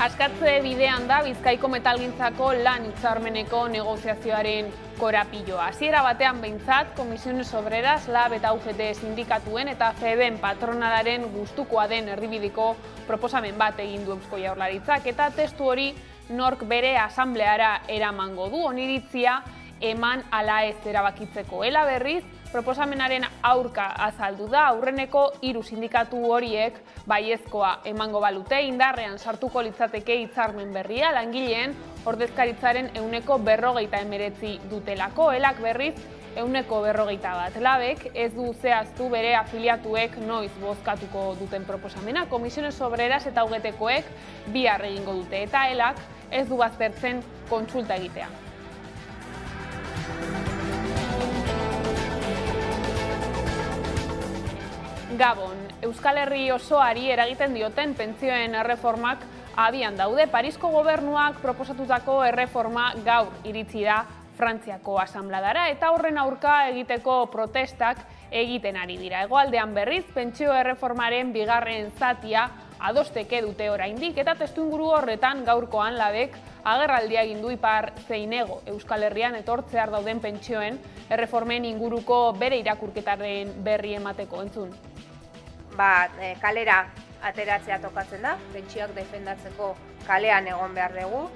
Askatze bidean da Bizkaiko metalgintzako lan hitzarmeneko negoziazioaren korapilloa. Hasiera batean behintzat, Comisiones Obreras, LAB eta UGT sindikatuen eta FEBEN patronalaren gustukoa den erdibideko proposamen bat egin du Eusko Jaurlaritzak, eta testu hori nork bere asambleara eramango du, oniritzia eman ala ez erabakitzeko. Ela berriz, proposamenaren aurka azaldu da, aurreneko 3 sindikatu horiek baiezkoa emango balute, indarrean sartuko litzateke hitzarmen berria, langileen ordezkaritzaren 49% dutelako, elak berriz 51%. Labek ez du zehaztu bere afiliatuek noiz bozkatuko duten proposamena, Comisiones Obreras eta UGTkoek bihar egingo dute, eta elak ez du baztertzen kontsulta egitea. Gabon, Euskal Herri osoari eragiten dioten pentsioen erreformak abian daude. Parisko gobernuak proposatutako erreforma gaur iritsi da Frantziako asanbladara eta horren aurka egiteko protestak egiten ari dira. Hegoaldean berriz, pentsio erreformaren bigarren zatia adosteke dute oraindik, eta testuinguru horretan gaurkoan Labek agerraldia egin du ipar zein hego Euskal Herrian etortzear dauden pentsioen erreformen inguruko bere irakurketaren berri emateko. Entzun. Kalera ateratzea tokatzen da, pentsioak defendatzeko kalean egon behar dugu,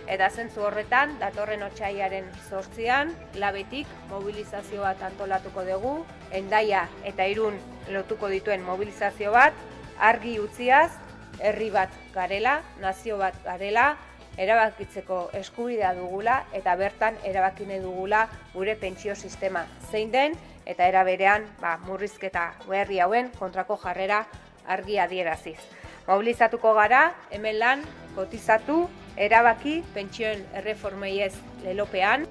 eta zentzu horretan, datorren otsailaren 8an, Labetik mobilizazio bat antolatuko dugu, Hendaia eta Irun lotuko dituen mobilizazio bat, argi utziaz, herri bat garela, nazio bat garela, erabakitzeko eskubidea dugula eta bertan erabakine dugula gure pentsio sistema zein den, eta era berean murrizketa herri hauen kontrako jarrera argi adieraziz. Mobilizatuko gara, hemen lan, kotizatu, erabaki, pentsioen erreformei ez lelopean.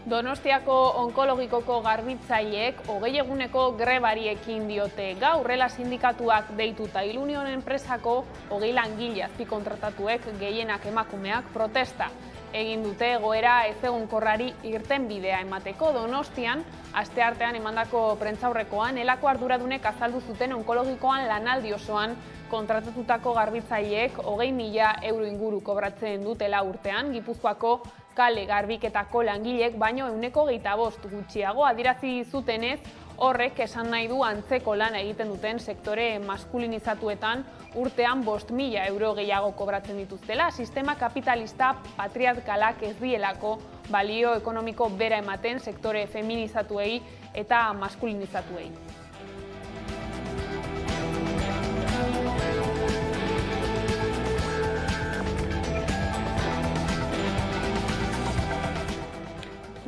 Donostiako onkologikoko garbitzaileek 20 eguneko grebari ekin diote gaur, horrela sindikatuak deituta Ilunion enpresako 20 langile azpikontratatuek gehienak emakumeak protesta egin dute egoera ezegonkorrari irtenbidea emateko. Donostian, asteartean emandako prentzaurrekoan, elako arduradunek azaldu zuten onkologikoan lanaldi osoan kontratatutako garbitzaileek 20.000 euro inguru kobratzen dutela urtean, Gipuzkoako kale garbiketako langilek baino 25% gutxiago adierazi zutenez, horrek esan nahi du antzeko lan egiten duten sektore maskulinizatuetan urtean 5.000 euro gehiago kobratzen dituztela. Sistema kapitalista patriarkalak ez dielako balio ekonomiko bera ematen sektore feminizatuei eta maskulinizatuei.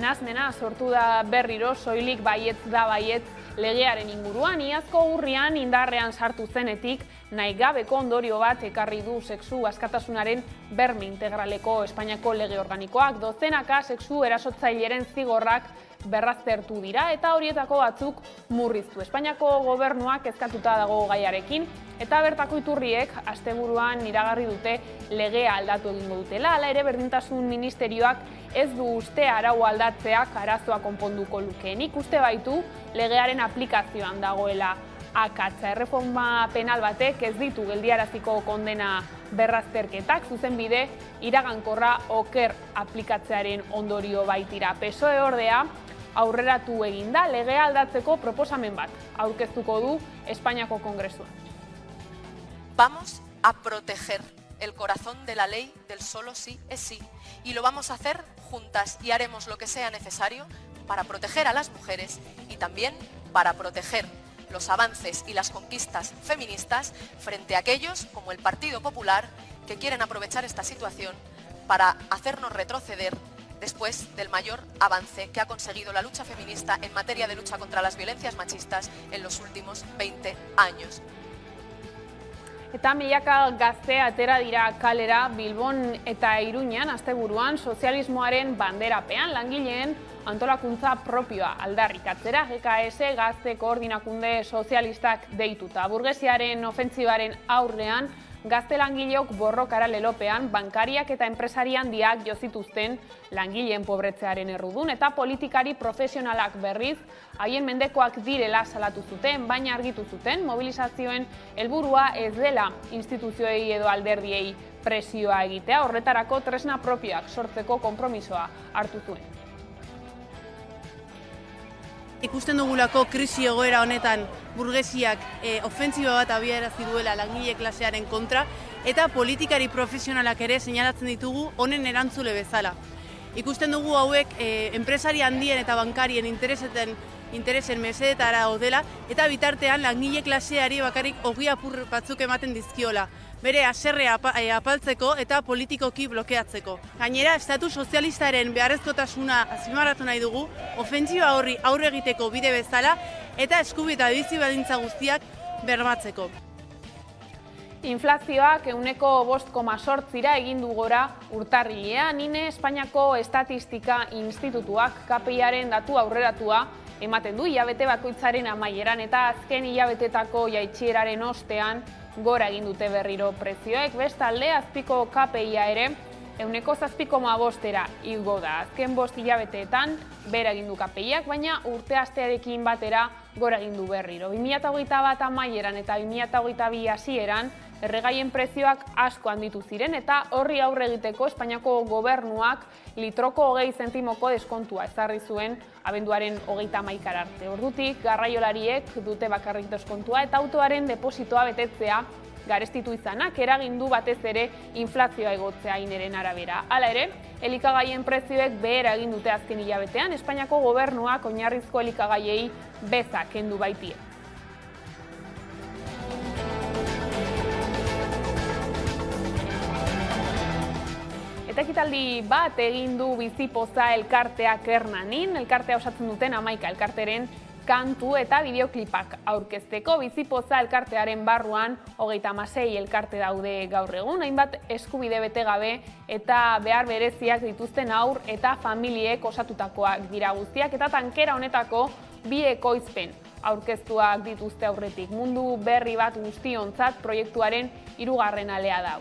Naznena sortu da berriro, soilik baietz da baietz legearen inguruan. Iazko urrian indarrean sartu zenetik, nahi gabeko ondorio bat ekarri du sexu askatasunaren berme integraleko Espainiako lege organikoak. Dozenaka sexu erasotzaileren zigorrak berraztertu dira eta horietako batzuk murriztu. Espainiako gobernuak kezkatuta dago gaiarekin eta bertako iturriek asteburuan iragarri dute legea aldatu egingo dutela. Hala ere, Berdintasun Ministerioak ez du uste arau aldatzeak arazoa konponduko lukeenik. Uste baitu legearen aplikazioan dagoela akatsa. Erreforma penal batek ez ditu geldiaraziko kondena berrazterketak, zuzenbide iragankorra oker aplikatzearen ondorio baitira. PSOE ordea aurreratu eginda legea aldatzeko proposamen bat aurkeztuko du Espainiako Kongresuan. Vamos a proteger el corazón de la ley del solo sí es sí. Y lo vamos a hacer juntas y haremos lo que sea necesario para proteger a las mujeres y también para proteger los avances y las conquistas feministas frente a aquellos como el Partido Popular que quieren aprovechar esta situación para hacernos retroceder después del mayor avance que ha conseguido la lucha feminista en materia de lucha contra las violencias machistas en los últimos 20 años. Eta milaka gazte atera dira kalera Bilbon eta Iruñan asteburuan sozialismoaren banderapean, langileen antolakuntza propioa aldarrikatzera. GKS Gazte Koordinakunde Sozialistak deituta. Burgesiaren ofentsibaren aurrean gazte langileok borrokara lelopean bankariak eta enpresari handiak jo zituzten langileen pobretzearen errudun eta politikari profesionalak berriz haien mendekoak direla salatu zuten, baina argitu zuten mobilizazioen helburua ez dela instituzioei edo alderdiei presioa egitea, horretarako tresna propioak sortzeko konpromisoa hartu zuen. Ikusten dugulako krisi egoera honetan burgesiak ofentsiba bat abiarazi duela langile klasearen kontra eta politikari profesionalak ere seinalatzen ditugu honen erantzule bezala. Ikusten dugu hauek enpresari handien eta bankarien interesen mesedetara daudela eta bitartean langile klaseari bakarrik ogi apur batzuk ematen dizkiola, bere haserrea apaltzeko eta politikoki blokeatzeko. Gainera, estatu sozialistaren beharrezkotasuna azpimarratu nahi dugu, ofentsiba horri aurre egiteko bide bezala eta eskubide eta bizi baldintza guztiak bermatzeko. Inflazioak 5,8% egin du gora urtarrilean, Espainiako Estatistika Institutuak KPIaren datu aurreratua ematen du hilabete bakoitzaren amaieran eta azken hilabetetako jaitsieraren ostean gora egin dute berriro prezioek, bestalde azpiko KPIa ere 7,5%era igo da. Azken 5 hilabeteetan bera egin du KPIak, baina urteastearekin batera gora egin du berriro. 2021 amaieran eta 2022 hasieran erregaien prezioak asko handitu ziren eta horri aurre egiteko Espainiako gobernuak litroko 20 zentimoko deskontua ezarri zuen abenduaren 31 arte. Ordutik garraiolariek dute bakarrik deskontua eta autoaren depositoa betetzea garestitu izanak eragin du batez ere inflazioa igotzea ineren arabera. Hala ere, elikagaien prezioek behera egin dute azken hilabetean, Espainiako gobernuak oinarrizko elikagaiei beza kendu baitie. Eta ekitaldi bat egin du Bizipoza elkarteak Hernanin, elkartea osatzen duten 11 elkarteren kantu eta bideoklipak aurkezteko. Bizipoza elkartearen barruan 36 elkarte daude gaur egun, hainbat eskubide bete gabe eta behar bereziak dituzten haur eta familiek osatutakoak dira guztiak eta tankera honetako 2 ekoizpen aurkeztuak dituzte aurretik. Mundu berri bat guztiontzat proiektuaren 3. alea da.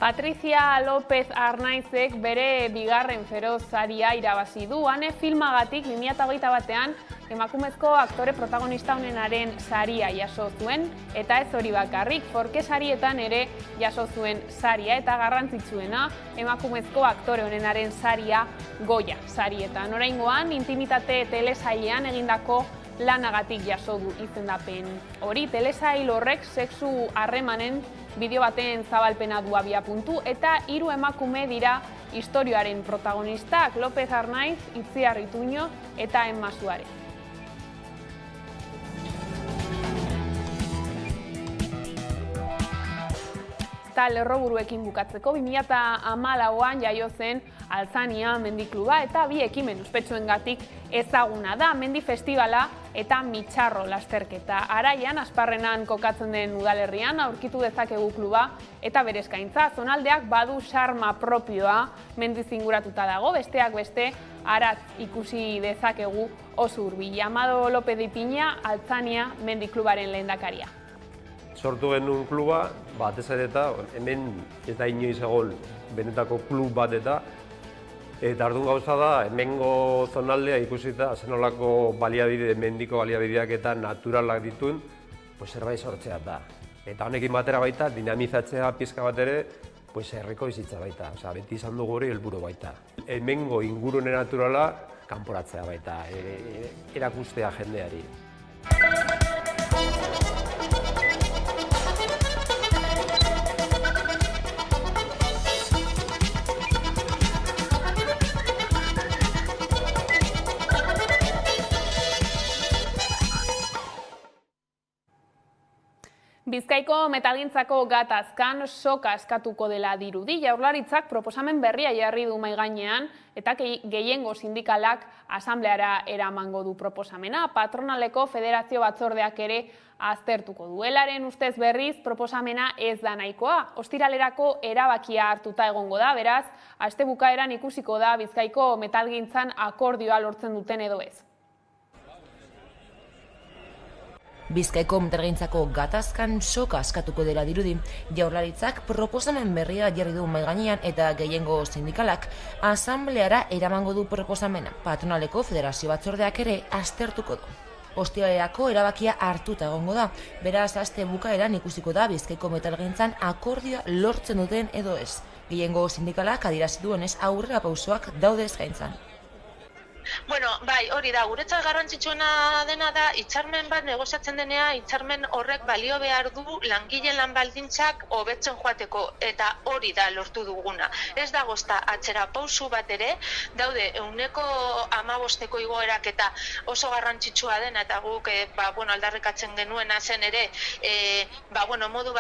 Patricia López Arnaizek bere bigarren feroz saria irabazi du. Ane filmagatik 2021ean emakumezko aktore protagonista onenaren saria jaso zuen eta ez hori bakarrik, Forke sarietan ere jaso zuen saria eta garrantzitsuena emakumezko aktore onenaren saria Goya sarietan. Oraingoan intimitate telesailean egindako lanagatik jaso du izendapen hori. Telesail horrek sexu harremanen bideo baten zabalpena du abiapuntu eta 3 emakume dira istorioaren protagonistak, López Arnaiz, Itziar Ituño eta Emma Suárez. Eta lerroburuekin bukatzeko 2014an jaio zen Altzania mendikluba eta 2 ekimen ospetsuengatik ezaguna da, Mendi Festivala eta Mitxarro lasterketa. Araian, Asparrenan kokatzen den udalerrian aurkitu dezakegu kluba eta bere eskaintza. Zonaldeak badu xarma propioa mendiz inguratuta dago, besteak beste aratz ikusi dezakegu oso hurbil. Amado López de Ipiña, Altzania mendiklubaren lehendakaria. Sortu genuen kluba, batez ere eta hemen ez da inoiz egon benetako klub bat eta orduan gauza da, hemengo zonaldea ikusita zenolako baliabide, mendiko baliabideak eta naturalak dituen, zerbait sortzea da. Eta honekin batera baita, dinamizatzea pizka bat ere, herriko bizitza baita. Beti izan dugu hori helburu baita. Hemengo ingurune naturala kanporatzea baita, erakustea jendeari. Bizkaiko metalgintzako gatazkan soka eskatuko dela dirudi. Jaurlaritzak proposamen berria jarri du mahai gainean eta gehiengo sindikalak asambleara eramango du proposamena. Patronaleko federazio batzordeak ere aztertuko duelaren ustez berriz proposamena ez da nahikoa. Ostiralerako erabakia hartuta egongo da, beraz, aste bukaeran ikusiko da Bizkaiko metalgintzan akordioa lortzen duten edo ez. Bizkaiko metalgintzako gatazkan soka askatuko dela dirudi. Jaurlaritzak proposamen berria jarri du mahai gainean eta gehiengo sindikalak asambleara eramango du proposamena. Patronaleko federazio batzordeak ere aztertuko du. Ostiralerako erabakia hartuta egongo da, beraz aste bukaeran ikusiko da Bizkaiko metalgintzan akordioa lortzen duten edo ez. Gehiengo sindikalak adierazi duenez aurrera pausoak daude eskaintzan. Bueno, bai, hori da, guretzat garrantzitsuena dena da, hitzarmen bat negoziatzen denea, hitzarmen horrek balio behar du langileen lan baldintzak hobetzen joateko, eta hori da lortu duguna. Ez dago ezta atzera pausu bat ere, daude 15% igoerak eta oso garrantzitsua dena, eta guk aldarrikatzen genuena zen ere, modu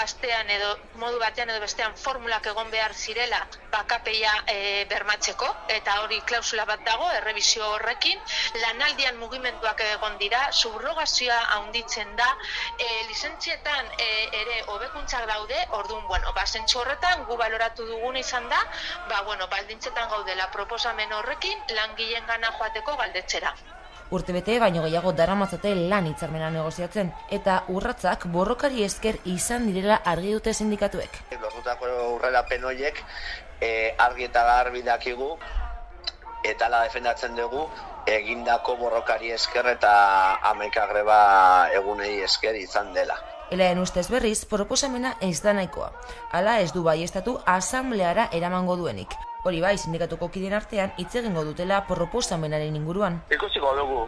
batean edo bestean formulak egon behar zirela bakapeia bermatzeko, eta hori klausula bat dago, errebisio horrekin, lanaldian mugimenduak egon dira, subrogazioa handitzen da, lizentzietan ere hobekuntzak daude, orduan, zentzu horretan gu baloratu dugun izan da, baldintzetan gaudela proposamen horrekin langileen gana joateko galdetzera. Urtebete baino gehiago daramatzate lan hitzarmena negoziatzen, eta urratsak borrokari esker izan direla argi dute sindikatuek. Lortutako urrerapen horiek argi eta garbi dakigu, eta la defendatzen dugu egindako borrokari esker eta 11 greba egunei esker izan dela. Elaen ustez berriz, proposamena ez da nahikoa. Hala ez du baieztatu asambleara eramango duenik. Hori bai, sindikatuko kideen artean hitz egingo dutela proposamenaren inguruan. Ikusiko dugu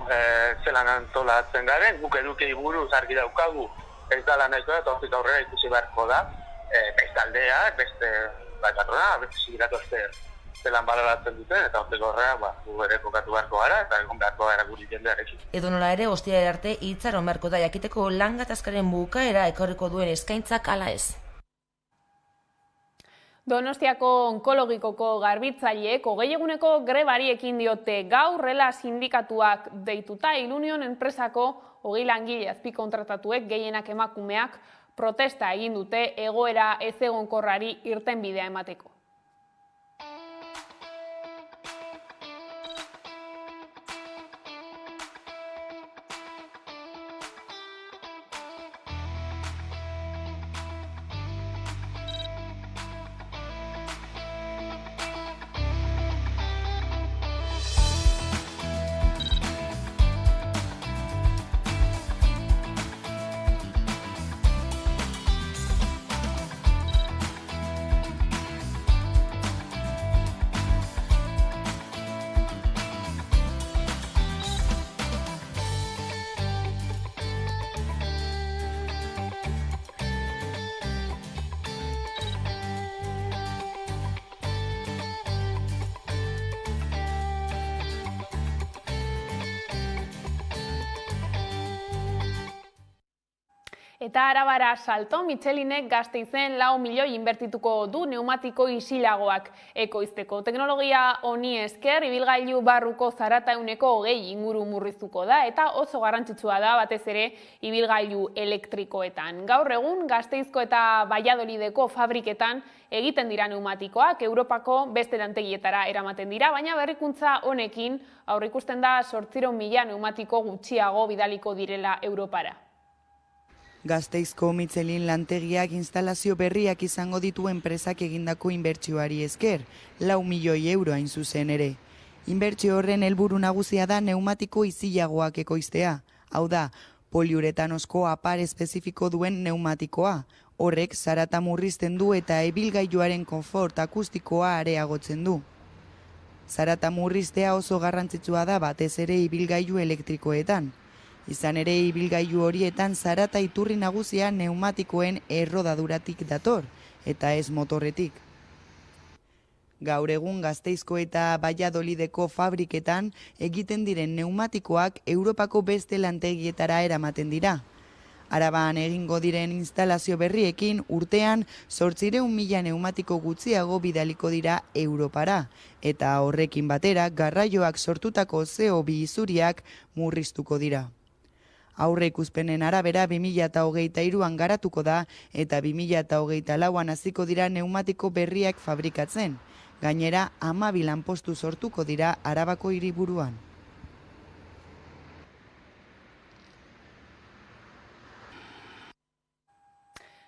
zelan antolatzen garen, guk eduki buruz argi daukagu ez dela nahikoa eta hortik aurrera ikusi beharko da. Beste aldeak, beste patrona, beste sindikatu zelan baloratzen duten, eta horteko horrela gu ere kokatu beharko gara, eta egon beharko gara guri jendearekin. Edonola ere, ostiralera arte itxaron beharko da jakiteko lan gatazkaren bukaera ekarriko duen eskaintzak ala ez. Donostiako onkologikoko garbitzaileek 20 eguneko grebari ekin diote gaur, rela sindikatuak deituta Ilunion enpresako 20 langile azpikontratatuek gehienak emakumeak protesta egin dute egoera ezegonkorrari irtenbidea emateko. Eta Arabara salto, Michelinek Gasteizen 4 milioi inbertituko du pneumatiko isilagoak ekoizteko. Teknologia honi esker, ibilgailu barruko zarata 20% inguru murriztuko da, eta oso garrantzitsua da batez ere ibilgailu elektrikoetan. Gaur egun, Gasteizko eta Valladolideko fabriketan egiten dira pneumatikoak, Europako beste lantegietara eramaten dira, baina berrikuntza honekin aurreikusten da 800.000 pneumatiko gutxiago bidaliko direla Europara. Gasteizko Michelin lantegiak instalazio berriak izango ditu enpresak egindako inbertsioari esker, 4 milioi euro hain zuzen ere. Inbertsio horren helburu nagusia da pneumatiko isilagoak ekoiztea, hau da, poliuretanosko apar espezifiko duen pneumatikoa. Horrek zarata murrizten du eta ibilgailuaren konfort akustikoa areagotzen du. Zarata murriztea oso garrantzitsua da batez ere ibilgailu elektrikoetan. Izan ere ibilgailu horietan zarata iturri nagusia pneumatikoen errodaduratik dator, eta ez motorretik. Gaur egun Gasteizko eta Valladolideko fabriketan egiten diren pneumatikoak Europako beste lantegietara eramaten dira. Araban egingo diren instalazio berriekin urtean 800.000 neumatiko gutxiago bidaliko dira Europara, eta horrekin batera garraioak sortutako CO2 isuriak murriztuko dira. Aurreikuspenen arabera 2023an garatuko da eta 2024an hasiko dira neumatiko berriak fabrikatzen. Gainera, 12 lanpostu sortuko dira Arabako hiriburuan.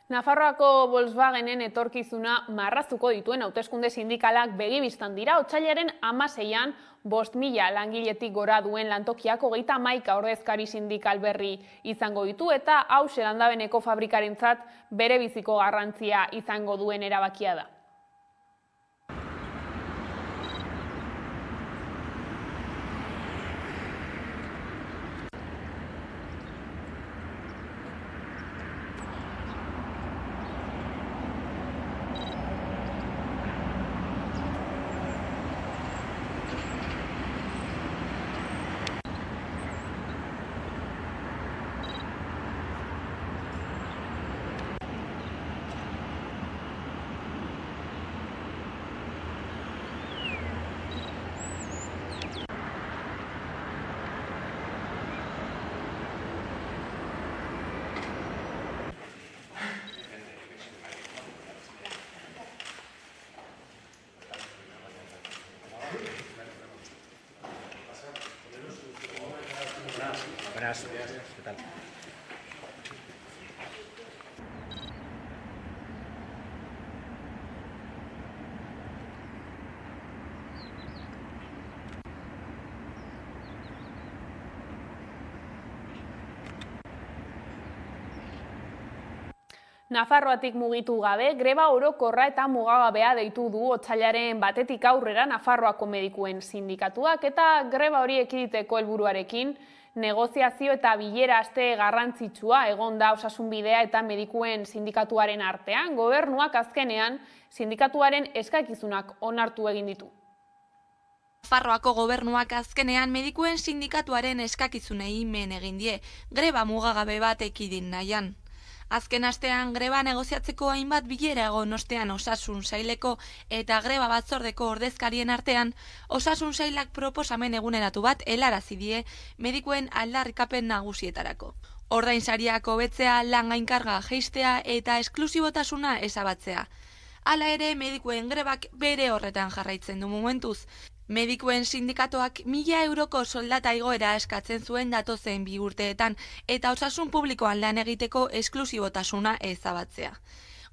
Nafarroako Volkswagenen etorkizuna marraztuko dituen hauteskunde sindikalak begibistan dira. Otsailaren 16an 5.000 langiletik gora duen lantokiak 31 ordezkari sindikal berri izango ditu eta hauxe landabeneko fabrikarentzat bere biziko garrantzia izango duen erabakia da. Buenas, ¿qué tal? Nafarroatik mugitu gabe, greba orokorra eta mugagabea deitu du otsailaren 1 aurrera Nafarroako medikuen sindikatuak eta greba hori ekiditeko helburuarekin negoziazio eta bilera aste garrantzitsua egon da Osasunbidea eta medikuen sindikatuaren artean. Gobernuak azkenean sindikatuaren eskakizunak onartu egin ditu. Nafarroako gobernuak azkenean medikuen sindikatuaren eskakizunei men egin die, greba mugagabe bat ekidin nahian. Azken astean greba negoziatzeko hainbat bilera egon ostean Osasun Saileko eta greba batzordeko ordezkarien artean, Osasun Sailak proposamen eguneratu bat helarazi die medikuen aldarrikapen nagusietarako. Ordainsariak hobetzea, lan gainkarga jaistea eta esklusibotasuna ezabatzea. Hala ere, medikuen grebak bere horretan jarraitzen du momentuz. Medikuen sindikatuak 1.000 euroko soldata igoera eskatzen zuen datozen 2 urteetan eta osasun publikoan lan egiteko esklusibotasuna ezabatzea.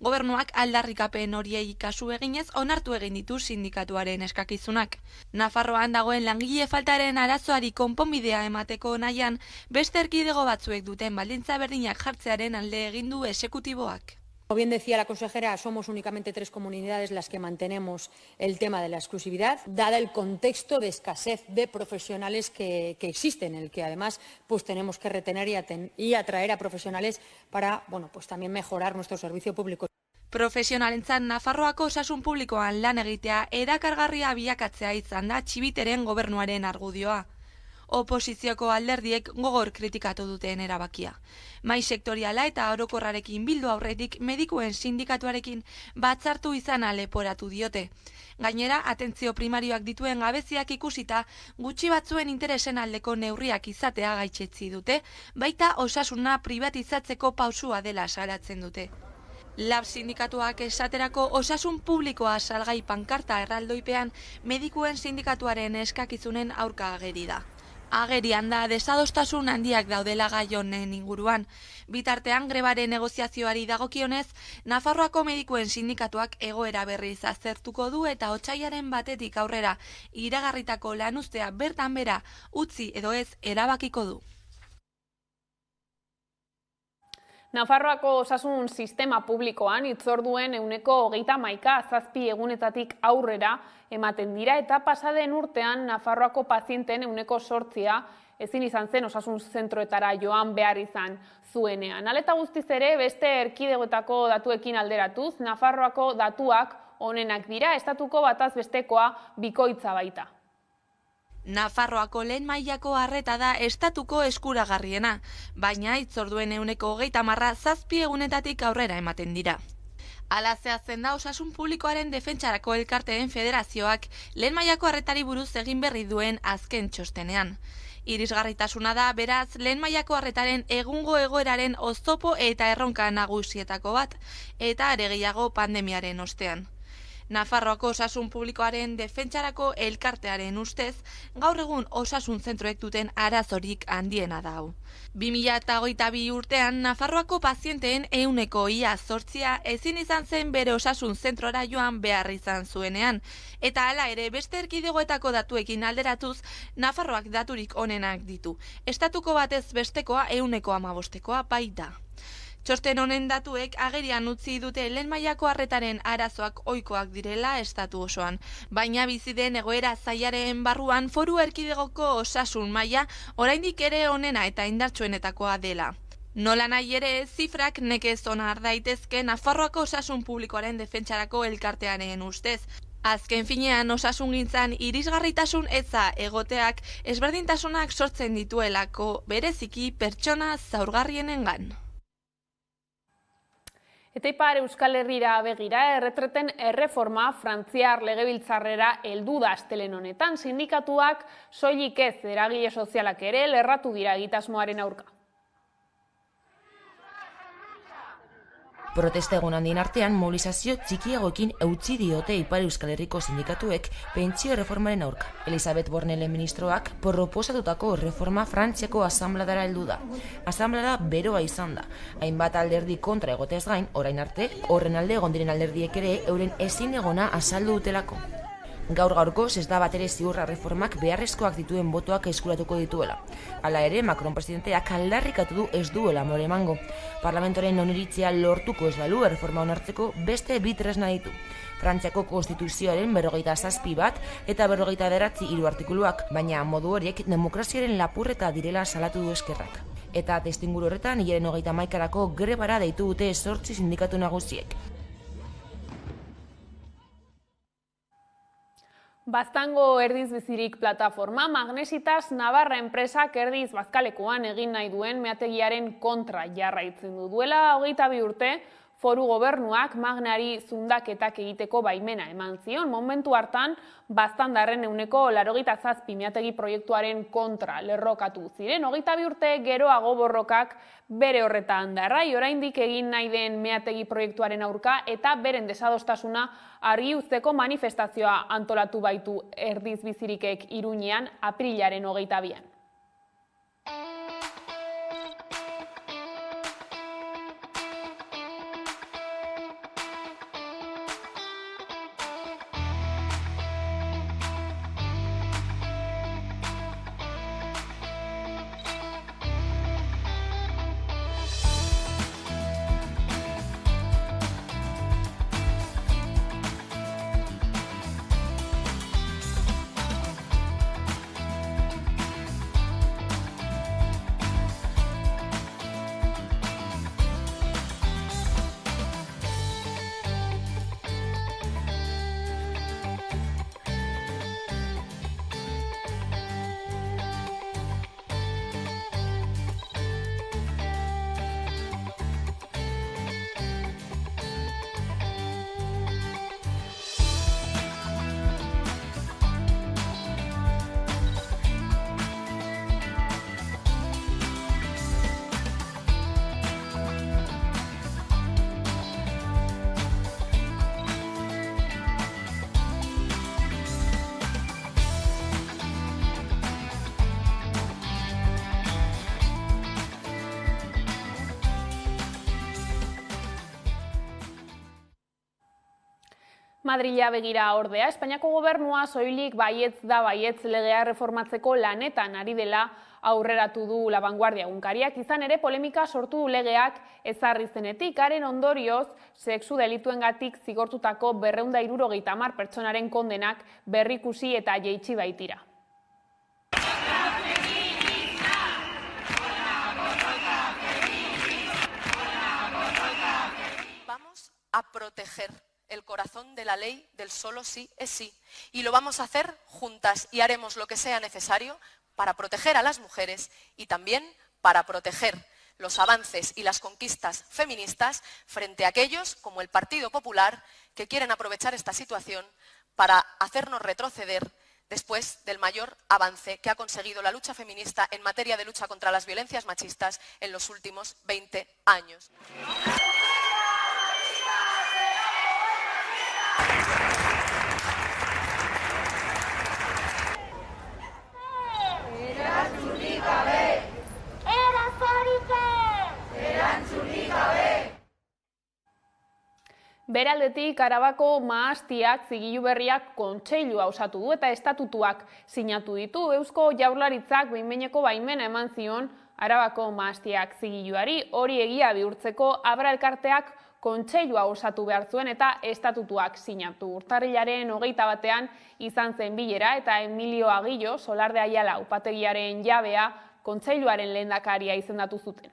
Gobernuak aldarrikapen horiei kasu eginez onartu egin ditu sindikatuaren eskakizunak. Nafarroan dagoen langile faltaren arazoari konponbidea emateko nahian, beste erkidego batzuek duten baldintza berdinak jartzearen alde egin du exekutiboak. Como bien decía la consejera, somos únicamente 3 comunidades las que mantenemos el tema de la exclusividad, dada el contexto de escasez de profesionales que existe, en el que además pues tenemos que retener y atraer a profesionales para pues también mejorar nuestro servicio público. Profesionalentzat Nafarroako osasun publikoan lan egitea erakargarria bilakatzea izan da Txibiteren gobernuaren argudioa. Oposizioko alderdiek gogor kritikatu duten erabakia. Mai sektoriala eta orokorrarekin bildu aurretik medikuen sindikatuarekin batzartu izana leporatu diote. Gainera, atentzio primarioak dituen gabeziak ikusita, gutxi batzuen interesen aldeko neurriak izatea gaitzetsi dute, baita osasuna privatizatzeko pausua dela salatzen dute. Lab sindikatuak esaterako osasun publikoa salgai pankarta erraldoipean medikuen sindikatuaren eskakizunen aurka ageri da. Agerian da desadostasun handiak daudela gai honen inguruan. Bitartean grebaren negoziazioari dagokionez, Nafarroako medikuen sindikatuak egoera berriz aztertuko du eta otsailaren 1 aurrera iragarritako lanuztea bertan bera utzi edo ez erabakiko du. Nafarroako osasun sistema publikoan hitzorduen 31 zazpi egunetatik aurrera ematen dira eta pasaden urtean Nafarroako pazienten 8% ezin izan zen osasun zentroetara joan behar izan zuenean. Hala eta guztiz ere, beste erkidegoetako datuekin alderatuz, Nafarroako datuak onenak dira, estatuko bataz bestekoa bikoitza baita. Nafarroako lehen mailako arreta da estatuko eskuragarriena, baina hitzorduen 30% 7 egunetatik aurrera ematen dira. Hala zehazten da Osasun Publikoaren Defentsarako Elkarteen Federazioak lehen mailako arretari buruz egin berri duen azken txostenean. Irisgarritasuna da, beraz, lehen mailako arretaren egungo egoeraren oztopo eta erronka nagusietako bat, eta are gehiago pandemiaren ostean. Nafarroako Osasun Publikoaren Defentsarako Elkartearen ustez, gaur egun osasun zentroek duten arazorik handiena da hau. 2022 urtean, Nafarroako pazienteen 8% ezin izan zen bere osasun zentrora joan behar izan zuenean, eta hala ere beste erkidegoetako datuekin alderatuz, Nafarroak daturik onenak ditu. Estatuko batez bestekoa 15%koa baita. Txosten honen datuek agerian utzi dute lehen mailako arretaren arazoak ohikoak direla estatu osoan, baina bizi den egoera zailaren barruan Foru Erkidegoko osasun maila oraindik ere onena eta indartsuenetakoa dela. Nola nahi ere, zifrak nekez onar daitezke Nafarroako Osasun Publikoaren Defentsarako Elkartearen ustez. Azken finean osasungintzan irisgarritasun eza egoteak ezberdintasunak sortzen dituelako bereziki pertsona zaurgarrienengan. Eta Ipar Euskal Herrira begira, erretreten erreforma Frantziar legebiltzarrera heldu da astelehen honetan. Sindikatuak soilik ez eragile sozialak ere lerratu dira egitasmoaren aurka. Protesta egun handien artean mobilizazio txikiagoekin eutzi diote Ipar Euskal Herriko sindikatuek pentsio reformaren aurka. Elisabeth Bornelen ministroak proposatutako reforma Frantziako asanbladara heldu da. Asanblada beroa izan da. Hainbat alderdi kontra egotez gain, orain arte, horren alde egon diren alderdiek ere euren ezin egona azaldu dutelako. Gaur-gaurkoz ez da batere ziurra reformak beharrezkoak dituen botoak eskuratuko dituela. Hala ere, Macron presidenteak aldarrikatu du ez duela amore emango. Parlamentoren oniritzia lortuko ez balu erreforma onartzeko beste bi tresna ditu. Frantziako konstituzioaren 47 bat eta 49 hiru artikuluak, baina modu horiek demokraziaren lapurreta direla salatu du Eskerrak. Eta testuinguru horretan, hilaren 31 grebara deitu dute 8 sindikatu nagusiek. Baztango Erdiz Bizirik plataforma Magnesitas Navarra enpresak Erdiz Bazkalekuan egin nahi duen meategiaren kontra jarraitzen du. Duela 22 urte, Foru Gobernuak Magnari zundaketak egiteko baimena eman zion. Momentu hartan, Baztandarren 87 meategi proiektuaren kontra lerrokatu ziren. 22 urte geroago borrokak bere horretan darrai, oraindik egin nahi den meategi proiektuaren aurka eta beren desadostasuna argi uzteko manifestazioa antolatu baitu Erdiz Bizirikek Iruñean aprilaren 22an. Madrila begira ordea, Espainiako gobernua soilik baietz da baietz legea reformatzeko lanetan ari dela aurreratu du La Vanguardia egunkariak. Izan ere polemika sortu du legeak ezarri zenetik, haren ondorioz sexu delituengatik zigortutako 270 pertsonaren kondenak berrikusi eta jaitsi baitira. Vamos a proteger el corazón de la ley del solo sí es sí. Y lo vamos a hacer juntas y haremos lo que sea necesario para proteger a las mujeres y también para proteger los avances y las conquistas feministas frente a aquellos, como el Partido Popular, que quieren aprovechar esta situación para hacernos retroceder después del mayor avance que ha conseguido la lucha feminista en materia de lucha contra las violencias machistas en los últimos 20 años. Beraldetik Arabako mahastiak zigilu berriak kontseilua osatu du eta estatutuak sinatu ditu. Eusko Jaurlaritzak behin-behineko baimena eman zion Arabako mahastiak zigiluari. Hori egia bihurtzeko Abra elkarteak kontseilua osatu behar zuen eta estatutuak sinatu. Urtarrilaren 21 izan zen bilera eta Emilio Agillo, Solarde Aiala upategiaren jabea, kontseiluaren lehendakaria izendatu zuten.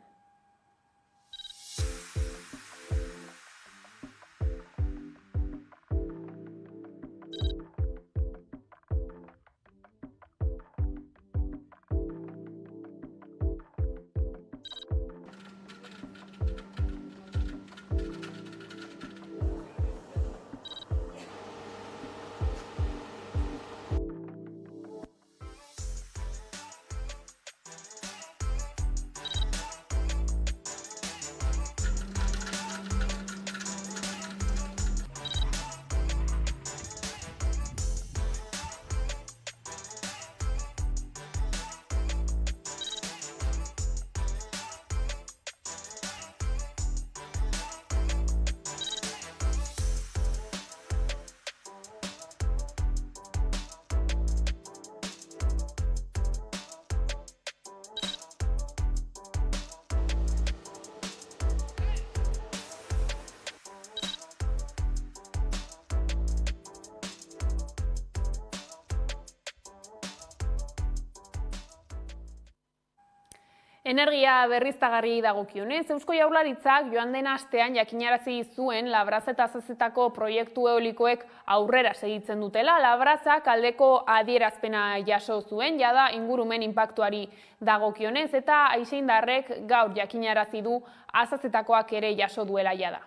Energia berriztagarri dagokionez, Eusko Jaurlaritzak joan den astean jakinarazi zuen Labraz eta Azazetako proiektu eolikoek aurrera segitzen dutela. Labrazak aldeko adierazpena jaso zuen, jada ingurumen inpaktuari dagokionez, eta Aixeindarrek gaur jakinarazi du Azazetakoak ere jaso duela jada.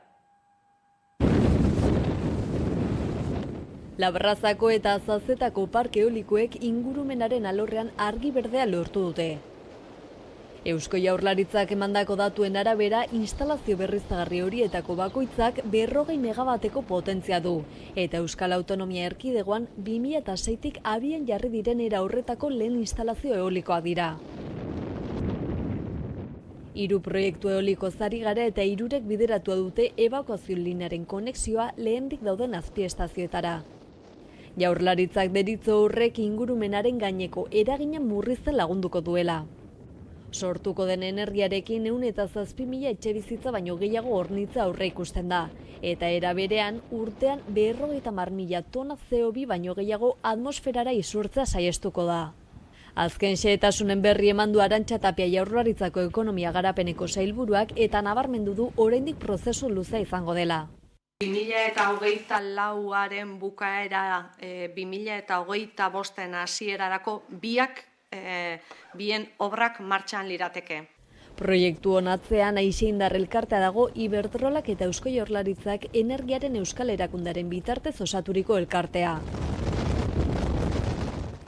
Labrazako eta Azazetako parke eolikoek ingurumenaren alorrean argi berdea lortu dute. Eusko Jaurlaritzak emandako datuen arabera, instalazio berriztagarri horietako bakoitzak 40 megabateko potentzia du, eta Euskal Autonomia Erkidegoan 2006tik abian jarri diren era horretako lehen instalazio eolikoa dira. 3 proiektu eoliko zari gara eta 3rek bideratua dute ebakuazio linearen konexioa lehendik dauden azpiestazioetara. Jaurlaritzak deritzo horrek ingurumenaren gaineko eragina murrizten lagunduko duela. Sortuko den energiarekin 107.000 etxebizitza baino gehiago hornitza aurre ikusten da, eta era berean urtean 50.000 tona CO2 baino gehiago atmosferara isurtzea saiestuko da. Azken xehetasunen berri eman du Arantxa Tapia Jaurlaritzako ekonomia garapeneko sailburuak eta nabarmendu du oraindik prozesu luzea izango dela. 2024aren bukaera 2025 hasierarako bien obrak martxan lirateke. Proiektu honatzean Aixeindar elkartea dago Iberdrolak eta Eusko Jaurlaritzak Energiaren Euskal Erakundaren bitartez osaturiko elkartea.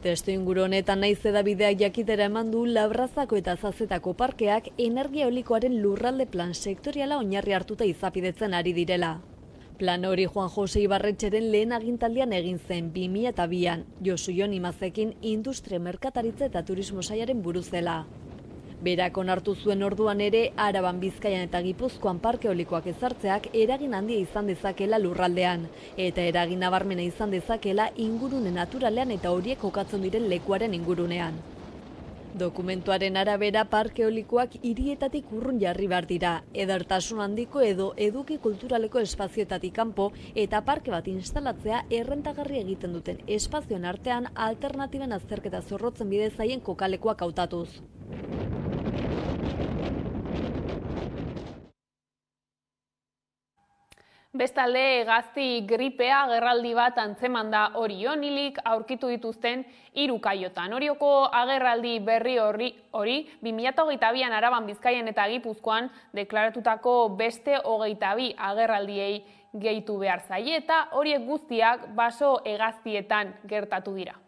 Testuinguru honetan naiz hedabideak jakitera eman du Labrazako eta Azazetako parkeak energia eolikoaren lurralde plan sektoriala oinarri hartuta izapidetzen ari direla. Plan hori Juan Jose Ibarretxeren lehen agintaldian egin zen 2002an, Josu Jon Imazekin industria, merkataritza eta turismo sailaren buruzela. Berak onartu zuen orduan ere, Araban, Bizkaian eta Gipuzkoan parke eolikoak ezartzeak eragin handia izan dezakela lurraldean, eta eragin nabarmena izan dezakela ingurune naturalean eta horiek kokatzen diren lekuaren ingurunean. Dokumentuaren arabera parke eolikoak hirietatik urrun jarri behar dira, edertasun handiko edo eduki kulturaleko espazioetatik kanpo eta parke bat instalatzea errentagarri egiten duten espazioen artean alternatiben azterketa zorrotzen bidez zaien kokalekoak hautatuz. Bestalde, hegazti gripea agerraldi bat antzeman da Orion hilik aurkitu dituzten 3 kaiotan. Orioko agerraldi berri hori 2022an Araban, Bizkaian eta Gipuzkoan deklaratutako beste 22 agerraldiei gehitu behar zaie eta horiek guztiak baso hegaztietan gertatu dira.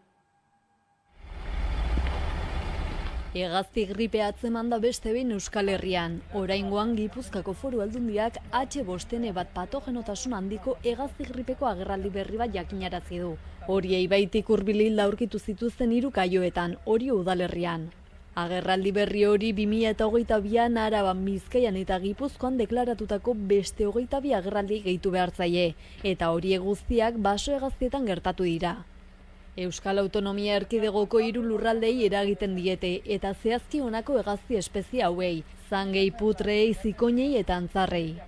Hegazti gripea atzeman da beste behin Euskal Herrian. Oraingoan Gipuzkoako Foru Aldundiak H5N1 patogenotasun handiko hegazti gripeko agerraldi berri bat jakinarazi du. Horiei baitik hurbil aurkitu zituzten 3 kaioetan, Orio udalerrian. Agerraldi berri hori 2022an Araban, Bizkaian eta Gipuzkoan deklaratutako beste 22 agerraldi gehitu behar zaie, eta horiek guztiak baso hegaztietan gertatu dira. Euskal Autonomia Erkidegoko 3 lurraldei eragiten diete eta zehazki honako hegazti espezie hauei, zangei, putrei, zikoinei eta antzarrei.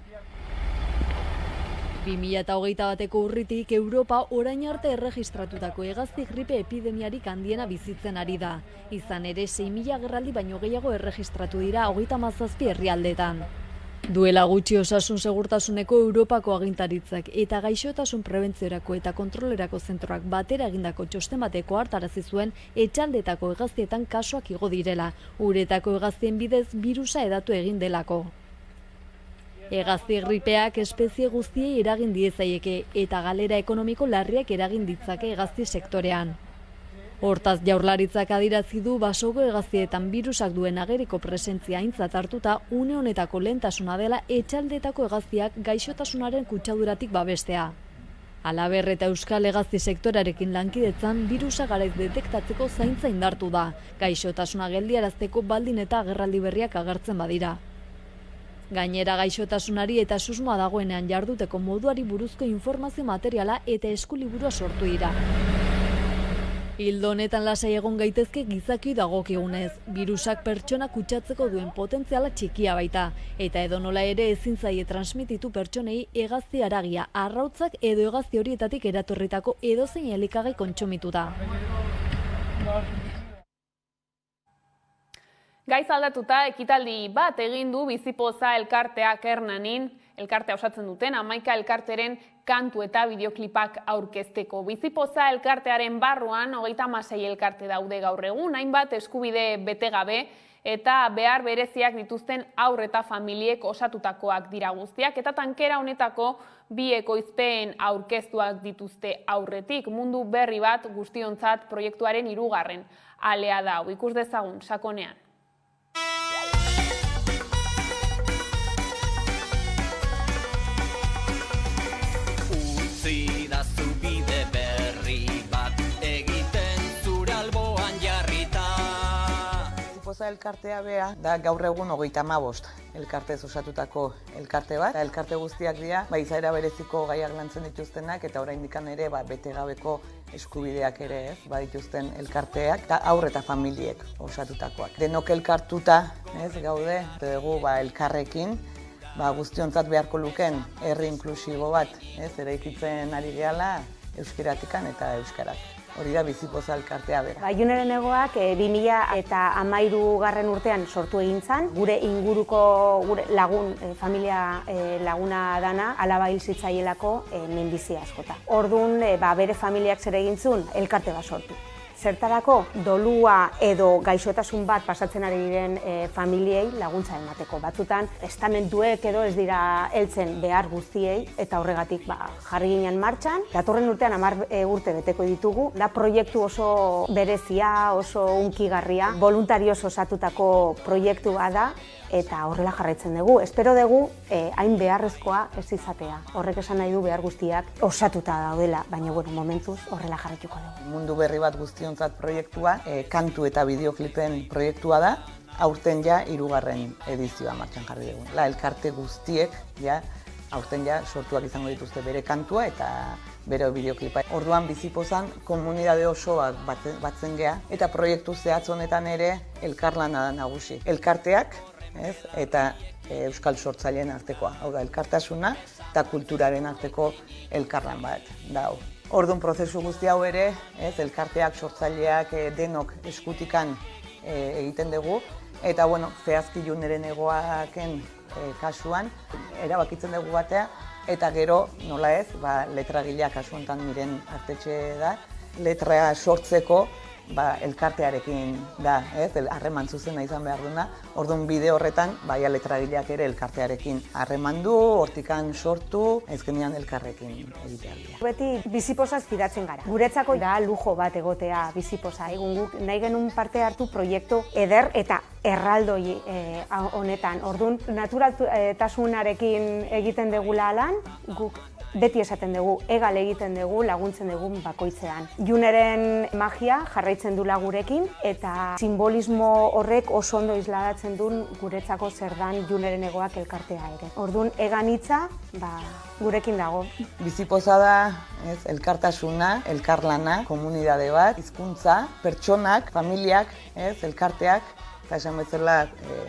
2021ko urritik Europa orain arte erregistratutako hegazti gripe epidemiarik handiena bizitzen ari da. Izan ere 6.000 agerraldi baino gehiago erregistratu dira 37 herrialdetan. Duela gutxi Osasun Segurtasuneko Europako agintaritzak eta gaixotasun prebentziorako eta kontrolerako zentroak batera egindako txosten bateko hartarazi zuen etxaldetako hegaztietan kasuak igo direla, uretako hegaztien bidez birusa hedatu egin delako. Hegazti gripeak espezie guztiei eragin diezaieke eta galera ekonomiko larriak eragin ditzake hegazti sektorean. Hortaz, Jaurlaritzak adierazi du basoko hegaztietan birusak duen ageriko presentzia aintzat hartuta une honetako lehentasuna dela etxaldetako hegaztiak gaixotasunaren kutsaduratik babestea. Halaber eta Euskal hegazti sektorarekin lankidetzan birusa garaiz detektatzeko zaintza indartu da, gaixotasuna geldiarazteko baldin eta agerraldi berriak agertzen badira. Gainera gaixotasunari eta susmoa dagoenean jarduteko moduari buruzko informazio materiala eta eskuliburua sortu dira. Ildo honetan lasai egon gaitezke gizaki dagokigunez, birusak pertsona kutsatzeko duen potentziala txikia baita, eta edonola ere ezin zaie transmititu pertsonei hegazti haragia, arrautzak edo hegazti horietatik eratorritako edozein elikagai kontsumituta. Gaiz aldatuta ekitaldi bat egin du Bizipoza elkarteak Hernanin, elkartea osatzen duten 11 elkarteren kantu eta bideoklipak aurkezteko. Bizipoza elkartearen barruan 36 elkarte daude gaur egun, hainbat eskubide bete gabe eta behar bereziak dituzten haur eta familiek osatutakoak dira guztiak, eta tankera honetako 2 ekoizpen aurkeztuak dituzte aurretik. Mundu berri bat guztiontzat proiektuaren 3. alea da. Ikus dezagun sakonean. Bizipoza elkartea bea da gaur egun 35 elkartez osatutako elkarte bat. Elkarte guztiak dira, izaera bereziko gaiak lantzen dituztenak eta oraindik ere bete gabeko eskubideak ere badituzten elkarteak eta haur eta familiek osatutakoak. Denok elkartuta gaude, dugu elkarrekin guztiontzat beharko luken herri inklusibo bat eraikitzen ari gehala euskeratikan eta euskarak. Hori da Bizipoza elkartea bera. Juneren egoak 2013 urtean sortu egin zen, gure inguruko lagun, familia laguna dana, alaba hil zitzaielako minbizia askota. Orduan, bere familiak zer egin zuen, elkarte bat sortu. Zertarako dolua edo gaixotasun bat pasatzen ari diren familiei laguntza emateko. Batzutan, estamentuek edo ez dira heltzen behar guztiei eta horregatik jarri ginen martxan. Datorren urtean 10 urte beteko ditugu. Da proiektu oso berezia, oso hunkigarria, voluntarioz osatutako proiektua da eta horrela jarraitzen dugu. Espero dugu hain beharrezkoa ez izatea. Horrek esan nahi du behar guztiak osatuta daudela, baina momentuz horrela jarraituko dugu. Mundu berri bat guztiontzat proiektua, kantu eta bideoklipen proiektua da, aurten 3. edizioa martxan jarri dugu. Elkarte guztiek aurten sortuak izango dituzte bere kantua eta bere bideoklipa. Orduan Bizipozan komunidade osoak batzen gea eta proiektu zehatz honetan ere elkarlana da nagusi. Elkarteak eta euskal sortzaileen artekoa. Hau da, elkartasuna eta kulturaren arteko elkarlan bat da. Orduan prozesu guzti hau ere, elkarteak, sortzaileak, denok eskutikan egiten dugu. Eta, zehazki Juneren egoaken kasuan, erabakitzen dugu batea, eta gero, nola ez, letragileak kasu honetan Miren Artetxe da, letra sortzeko elkartearekin da, harreman zuzena izan behar duna. Orduan bide horretan, letragileak ere elkartearekin harreman du, hortikan sortu, ezkenean elkarrekin egitea dira. Beti bizipozaz fidatzen gara. Guretzako da lujo bat egotea bizipoza. Egun guk nahi genuen parte hartu proiektu eder eta erraldoi honetan. Orduan, naturaltasunarekin egiten degula lan, guk beti esaten dugu, egal egiten dugu, laguntzen dugu bakoitzean. Juneren magia jarraitzen dula gurekin, eta simbolismo horrek oso ondo isladatzen duen guretzako zer dan Juneren egoak elkartea ere. Orduan, egan hitza, gurekin dago. Bizipoza da, elkartasuna, elkarlana, komunidade bat, hizkuntza, pertsonak, familiak, elkarteak, eta esan bezala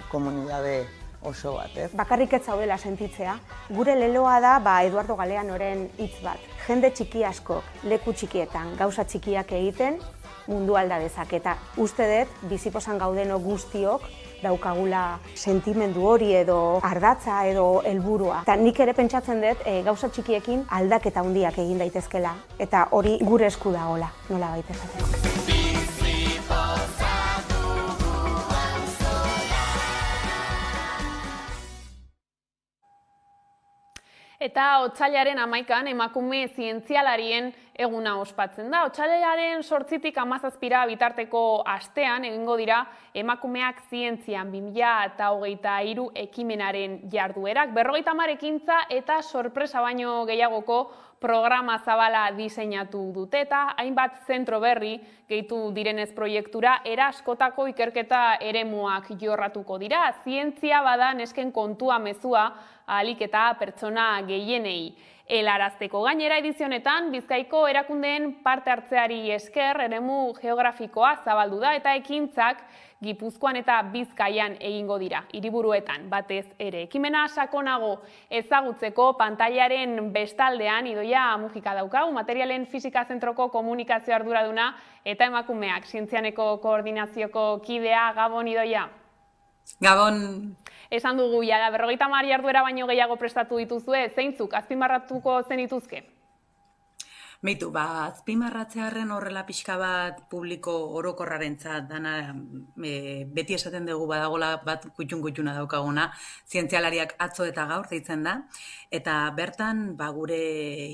komunidade oso bat, Bakarrik ez zaudela sentitzea. Gure leloa da, Eduardo Galeanoren hitz bat. Jende txiki askok, leku txikietan, gauza txikiak egiten, mundu alda dezake. Eta uste dut, bizipozan gaudeno guztiok, daukagula sentimendu hori edo ardatza edo helburua. Eta nik ere pentsatzen dut, gauza txikiekin aldaketa handiak egin daitezkela. Eta hori gure esku dagoela, nola baita esateko. Eta otsailaren 11an emakume zientzialarien eguna ospatzen da. Otsailaren 8tik 17 bitarteko astean egingo dira emakumeak zientzian 2023 ekimenaren jarduerak. 50 ekintza eta sorpresa baino gehiagoko programa zabala diseinatu dute eta hainbat zentro berri gehitu direnez proiektura eraskotako ikerketa eremuak jorratuko dira. Zientzia bada nesken kontua mezua ahalik eta pertsona gehienei helarazteko. Gainera edizionetan Bizkaiko erakundeen parte hartzeari esker eremu geografikoa zabaldu da eta ekintzak Gipuzkoan eta Bizkaian egingo dira, hiriburuetan batez ere. Ekimena sakonago ezagutzeko pantailaren bestaldean Idoia Mujika daukagu, materialen fisika zentroko komunikazio arduraduna eta emakumeak zientzianeko koordinazioko kidea. Gabon, Idoia. Gabon. Esan dugu, jada, 50 jarduera baino gehiago prestatu dituzue, zeintzuk azpimarratuko zenituzke? Beitu, azpimarratzearren horrela pixka bat publiko orokorrarentzat dana beti esaten dugu badagola bat kutxun-kutxuna daukaguna, zientzialariak atzo eta gaur deitzen da, eta bertan gure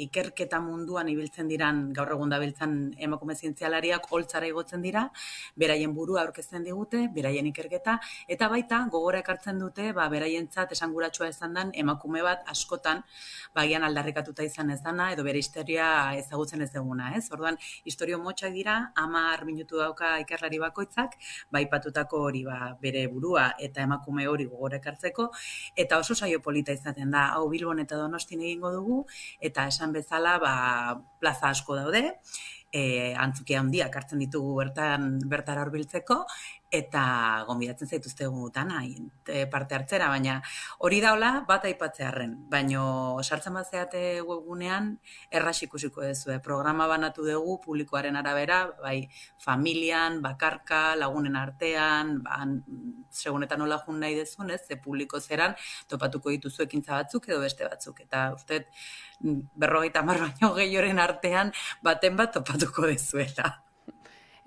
ikerketa munduan ibiltzen diran, gaur egun dabiltzan emakume zientzialariak holtzara igotzen dira, beraien burua aurkezten digute, beraien ikerketa, eta baita gogora ekartzen dute beraientzat esanguratsua izan den emakume bat askotan bagian aldarrikatuta izan ez dana, edo bere historia ezagutzen ez duguna, Orduan, historio motxak dira, 10 minutu dauka ikerlari bakoitzak, aipatutako hori bere burua eta emakume hori gogora ekartzeko, eta oso saio polita izaten da, hau Bilbon eta Donostin egingo dugu, eta esan bezala plaza asko daude, antzukia handiak hartzen ditugu bertara hurbiltzeko, eta gonbidatzen zaituztegu dana parte hartzera, baina hori daula bat aipatzearren, baina sartzen bazeate webgunean erraz ikusiko duzue. Programa banatu dugu publikoaren arabera, familian, bakarka, lagunen artean, segunetan nola jun nahi dezun, ze publiko zeran topatuko dituzu ekintza batzuk edo beste batzuk, eta uste 50 baino gehioren artean baten bat topatuko dezuela.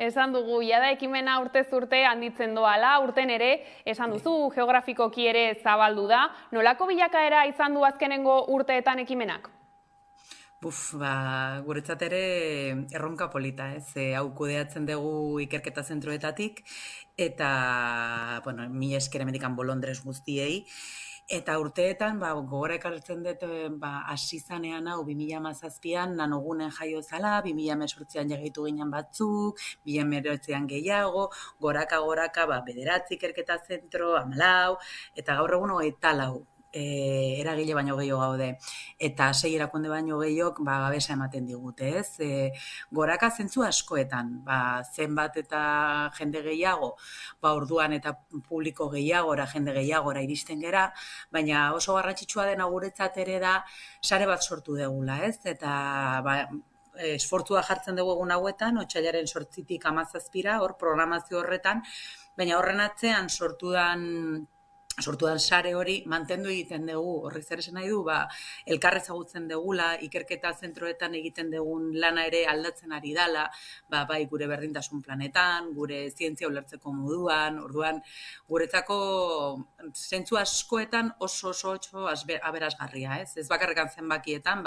Esan dugu, jada ekimena urtez urte handitzen doala, urten ere, esan duzu, geografikoki ere zabaldu da. Nolako bilakaera izan du azkenengo urteetan ekimenak? Guretzat ere erronka polita, hau kudeatzen dugu ikerketa zentroetatik, eta, mila esker hemendikan bolondrez guztiei, eta urteetan, gogora ekartzen dut, hasi zanean hau 2017an nanogunen jaio zala, 2018an jagitu ginen batzuk, 2019an gehiago, goraka, 9 ikerketa zentro, 14, eta gaur egun 24 eragile baino gehiago gaude, eta 6 erakunde baino gehiago babesa ematen digute, goraka zentzu askoetan, zenbat eta jende gehiago, orduan eta publiko gehiagora, jende gehiagora iristen gera, baina oso garrantzitsua dena guretzat ere da sare bat sortu degula, eta esfortzua jartzen dugu egun hauetan, otsailaren 8tik 17ra, hor programazio horretan, baina horren atzean sortu dan sortudan sare hori mantendu egiten dugu, horri zer esan nahi du, elkar ezagutzen dugula, ikerketa zentroetan egiten dugun lana ere aldatzen ari dala, bai gure berdintasun planetan, gure zientzia ulertzeko moduan, orduan guretzako zentzu askoetan oso aberasgarria, ez bakarrekan zenbakietan,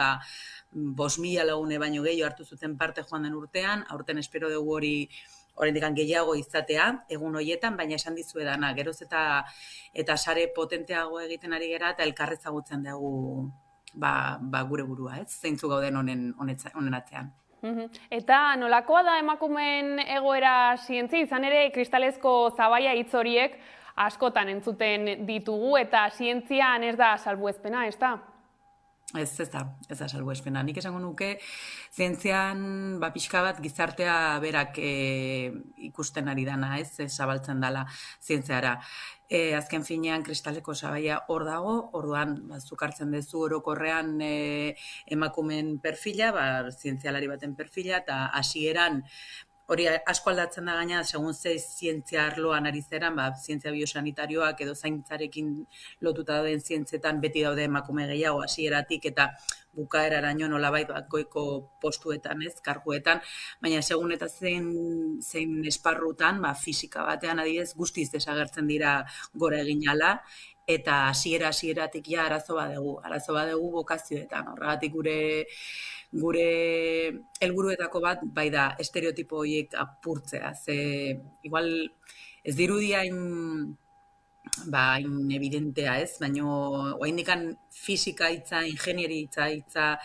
5.000 lagune baino gehiago hartu zuten parte joan den urtean, aurten espero dugu hori oraindik gehiago izatea, egun horietan, baina esan dizuedana, geroz eta sare potenteago egiten ari gera, eta elkar ezagutzen dugu gure burua, ez? Zeintzu gauden honen atzean. Eta nolakoa da emakumeen egoera zientzia, izan ere kristalezko zabaia hitz horiek askotan entzuten ditugu, eta zientzian ez da salbuespena, ez da? Ez da salbuespena. Nik esango nuke, zientzian pixka bat gizartea berak ikusten ari dana, ez zabaltzen dala zientziara. Azken finean kristaleko sabaia hor dago, orduan zuk hartzen duzu orokorrean emakumeen perfila, zientzialari baten perfila, eta hasieran hori asko aldatzen da gaina, segun ze zientzia arloan ari zeran, zientzia biosanitarioak edo zaintzarekin lotuta dauden zientzietan beti daude emakume gehiago hasieratik eta bukaeraraino nolabait goiko postuetan, karguetan, baina segun eta zein esparrutan, fisika batean adibidez guztiz desagertzen dira gora egin ala, eta hasieratik ja arazo badugu bokazioetan, horregatik gure helburuetako bat bai da estereotipo horiek apurtzea, igual ez dirudia hain evidentea, ez, baina oraindikan fisika hitza, ingenieri hitza,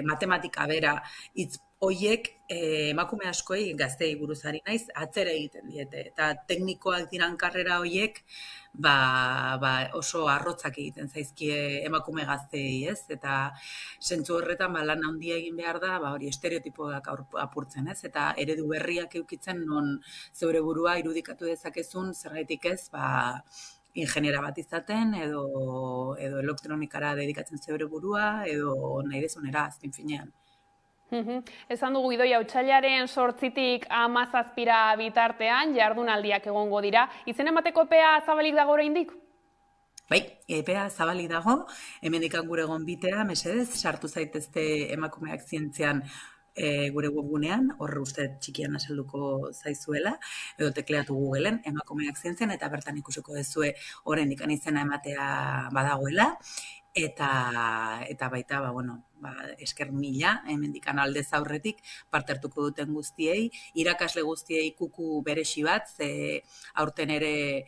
matematika bera, hitz horiek emakume askoi gazteei buruzari naiz atzera egiten diete, eta teknikoak diran karrera horiek oso arrotzak egiten zaizkie emakume gazteei, ez? Eta zentzu horretan lan handia egin behar da, hori estereotipoak apurtzen, ez? Eta eredu berriak eukitzen non zeure burua irudikatu dezakezun, zergaitik ez, ingeniera bat izaten, edo elektronikara dedikatzen zeure burua, edo nahi dezunera, azken finean. Esan dugu Idoia, otsailaren 8-tik 17 bitartean jardunaldiak egongo dira. Izen emateko epea zabalik dago oraindik? Bai, epea zabalik dago, hemendik gure gonbitea, mesedez, sartu zaitezte emakumeak zientzian gure webgunean, horre uste txikian azalduko zaizuela, edo tekleatu Googleen, emakumeak zientzian, eta bertan ikusiko dezue oraindik izena ematea badagoela, eta baita, esker mila, hemendikan aldez aurretik parte hartuko duten guztiei, irakasle guztiei kuku beresi bat, aurten ere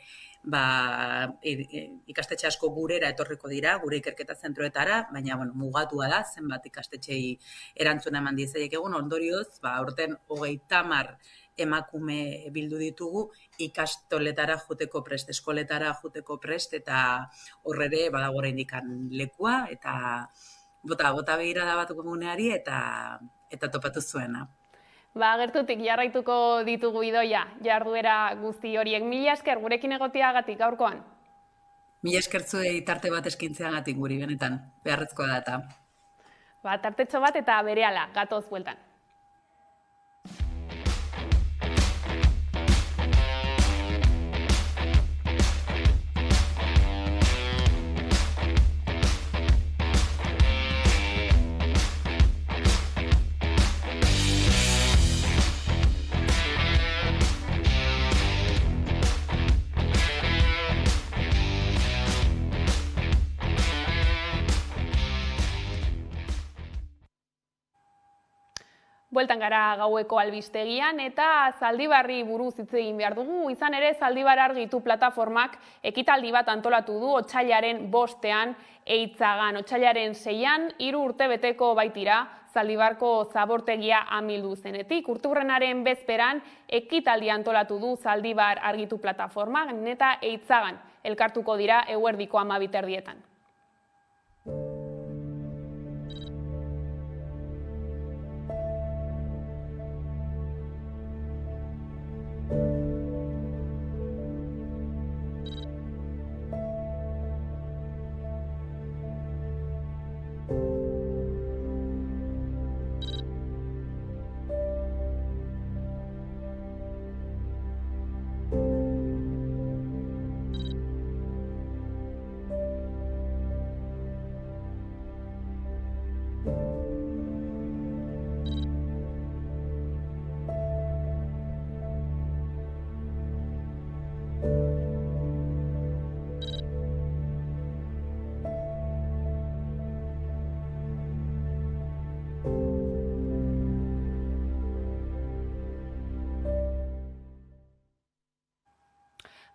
ikastetxe asko gurera etorriko dira, gure ikerketa zentroetara, baina mugatua da, zenbat ikastetxei erantzuna eman diezaiek egun, ondorioz, aurten 30 emakume bildu ditugu ikastoletara joteko prest, eskoletara joteko prest, eta horrere badago oraindikan lekua, eta bota begirada bat komuneari eta topatu zuena. Gertutik jarraituko ditugu Idoia, jarduera guzti horiek. Mila esker gurekin egoteagatik gaurkoan. Mila esker zuei tarte bat eskintzeagatik guri benetan, beharrezkoa da eta. Tartetxo bat eta berehala, gatoz bueltan. Bueltan gara gaueko albistegian eta Zaldibarri buruz hitz egin behar dugu. Izan ere, Zaldibar Argitu plataformak ekitaldi bat antolatu du otsailaren 5ean Eitzagan. Otsailaren 6an, 3 urtebeteko baitira, Zaldibarko zabortegia amildu zenetik. Urteurrenaren bezperan ekitaldi antolatu du Zaldibar Argitu plataformak eta Eitzagan elkartuko dira eguerdiko 12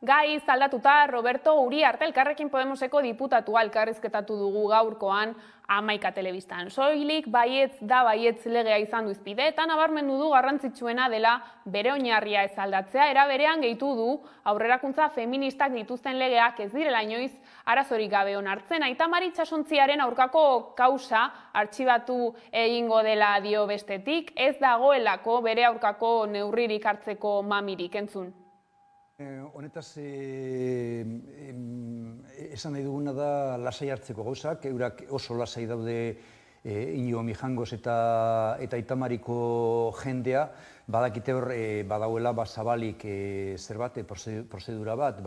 Gai aldatuta Roberto Uriarte Elkarrekin Podemoseko diputatua elkarrizketatu dugu gaurkoan Hamaika Telebistan. Soilik baietz da baietz legea izan du hizpide eta nabarmendu du garrantzitsuena dela bere oinarria ez aldatzea. Era berean gehitu du aurrerakuntza feministak dituzten legeak ez direla inoiz arazorik gabe onartzen. Aita Mari Itsasontziaren aurkako kausa artxibatu egingo dela dio bestetik, ez dagoelako bere aurkako neurririk hartzeko mamirik, entzun. Honetaz, esan nahi duguna da lasai hartzeko gauzak, eurak oso lasai daude Inigo Mijangos eta Aita Mariko jendea, badakite hor badauela zabalik zerbait, prozedura bat,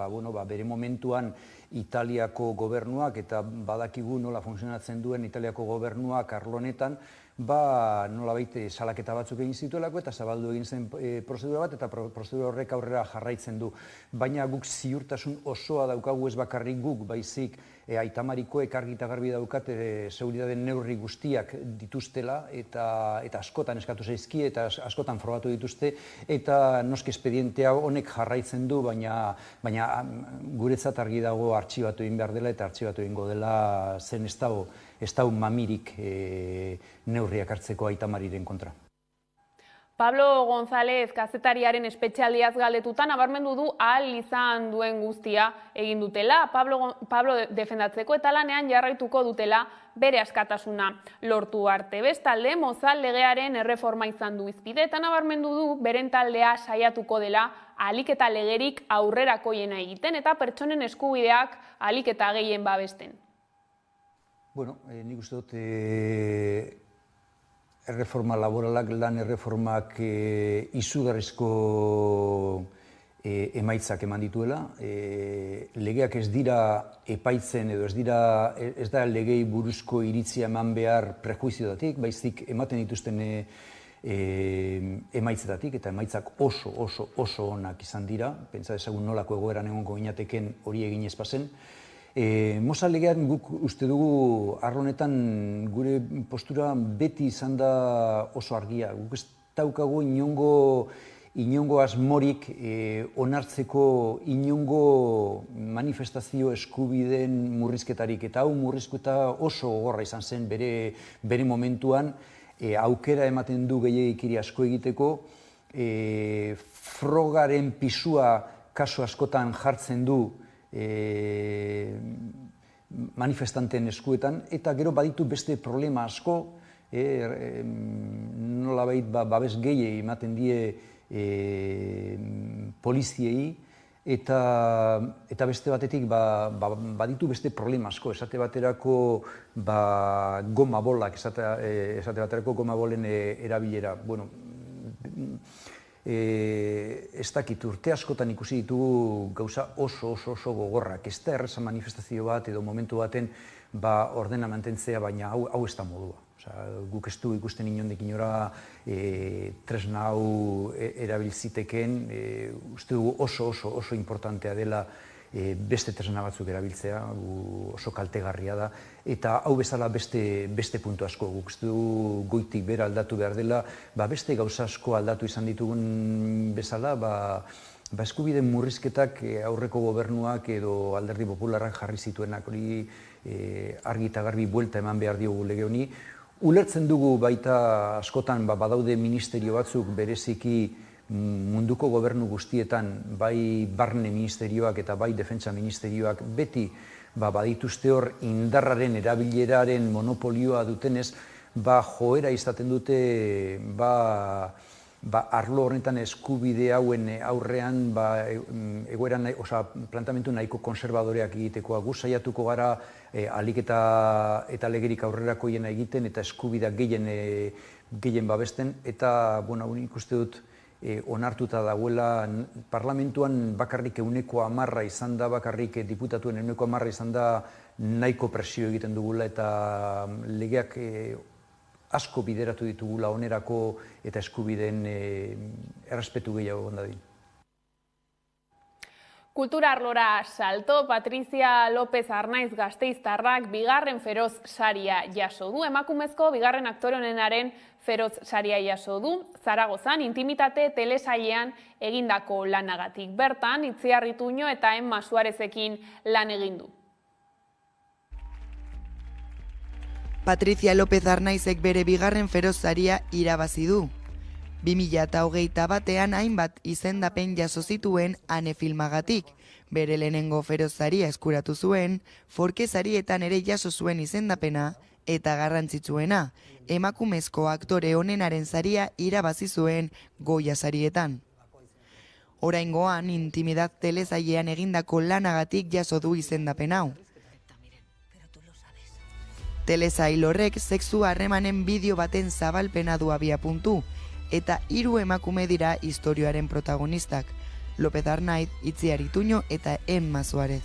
bere momentuan Italiako gobernuak eta badakigu nola funtzionatzen duen Italiako gobernuak arlo honetan, nolabait salaketa batzuk egin zituelako eta zabaldu egin zen prozedura bat eta prozedura horrek aurrera jarraitzen du. Baina guk ziurtasun osoa daukagu ez bakarrik guk, baizik Aita Marikoek argi eta garbi daukat seguritate neurri guztiak dituztela eta askotan eskatu zaizkie eta askotan frogatu dituzte eta noski espedientea honek jarraitzen du, baina guretzat argi dago artxibatu egin behar dela eta artxibatu egingo dela zen ez dago mamirik neurriak hartzeko Aita Mariren kontra. Pablo González kazetariaren espetxealdiaz galdetutan nabarmendu du ahal izan duen guztia egin dutela, Pablo defendatzeko eta lanean jarraituko dutela bere askatasuna lortu arte. Bestalde, Mozal legearen erreforma izan du hizpide eta nabarmendu du beren taldea saiatuko dela ahalik eta legerik aurrerakoiena egiten eta pertsonen eskubideak ahalik eta gehien babesten. Bueno, nik uste dut erreforma laboralak, lan erreformak izugarrizko emaitzak eman dituela. Legeak ez dira epaitzen edo ez da legei buruzko iritzia eman behar prejuiziotatik, baizik ematen dituzten emaitzetatik eta emaitzak oso onak izan dira. Pentsa dezagun nolako egoeran egongo ginateken hori egin ez bazen. Mozal legean guk uste dugu arlonetan gure postura beti izan da oso argia. Guk ez daukagu inongo asmorik onartzeko inongo manifestazio eskubideen murrizketarik. Eta hau murrizketa oso gogorra izan zen bere momentuan, aukera ematen du gehiagikiri asko egiteko, frogaren pisua kasu askotan jartzen du manifestanten eskuetan, eta gero baditu beste problema asko, nolabait babes gehiei ematen die poliziei, eta beste batetik baditu beste problema asko, esate baterako goma bolak, esate baterako goma bolen erabilera. Bueno, ez dakit urte askotan ikusi ditugu gauza oso gogorrak. Ez da erreza manifestazio bat edo momentu baten ordena mantentzea, baina hau ez da modua. Guk ez du ikusten inondik inora tresna hau erabiltziteken, uste dugu oso importantea dela beste tresna batzuk erabiltzea, oso kaltegarria da, eta hau bezala beste puntu asko, guk uste dugu goitik bera aldatu behar dela, beste gauza asko aldatu izan ditugun bezala, eskubide murrizketak aurreko gobernuak edo Alderdi Popularrak jarri zituenak, hori argi eta garbi buelta eman behar diogu lege honi. Ulertzen dugu baita askotan badaude ministerio batzuk bereziki munduko gobernu guztietan, bai barne ministerioak eta bai defentsa ministerioak beti badituzte hor indarraren erabileraren monopolioa dutenez, joera izaten dute arlo horretan eskubide hauen aurrean egoeran, plantamentu nahiko konservadoreak egitekoa. Gu saiatuko gara ahalik eta legerik aurrerakoiena egiten eta eskubideak gehien babesten, eta nik uste dut onartuta dagoela parlamentuan bakarrik 10% izan da, bakarrik diputatuen 10% izan da nahiko presio egiten dugula eta legeak asko bideratu ditugula onerako eta eskubideen errespetu gehiago gondadin. Kultura arlora salto, Patrizia López Arnaiz gasteiztarrak bigarren feroz saria jaso du. Emakumezko bigarren aktore onenaren feroz saria jaso du. Zaragozan intimitate telesailean egindako lanagatik. Bertan, Itziar Ituño eta Emma Suarezekin lan egin du. Patrizia López Arnaizek bere bigarren feroz saria irabazi du. 2021 hainbat izendapen jaso zituen Ane filmagatik. Bere lehenengo feroz saria eskuratu zuen, Forke sarietan ere jaso zuen izendapena eta garrantzitsuena, emakumezko aktore onenaren saria irabazi zuen Goya sarietan. Oraingoan Intimidad telesailean egindako lanagatik jaso du izendapen hau. Telesail horrek sexu harremanen bideo baten zabalpena du abiapuntu, eta 3 emakume dira istorioaren protagonistak, López Arnaiz, Itziar Ituño eta Emma Suárez.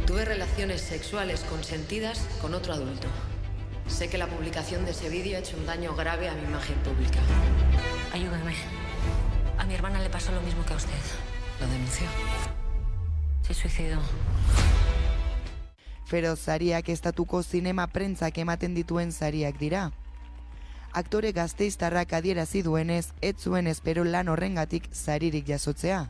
Tuve relaciones sexuales consentidas con otro adulto. Sé que la publicación de ese vídeo ha hecho un daño grave a mi imagen pública. Ayúdame. A mi hermana le pasó lo mismo que a usted. ¿Lo denunció? Se suicidó. Feroz sariak estatuko zinema prentzak ematen dituen sariak dira. Aktore gasteiztarrak adierazi duenez, ez zuen espero lan horrengatik saririk jasotzea.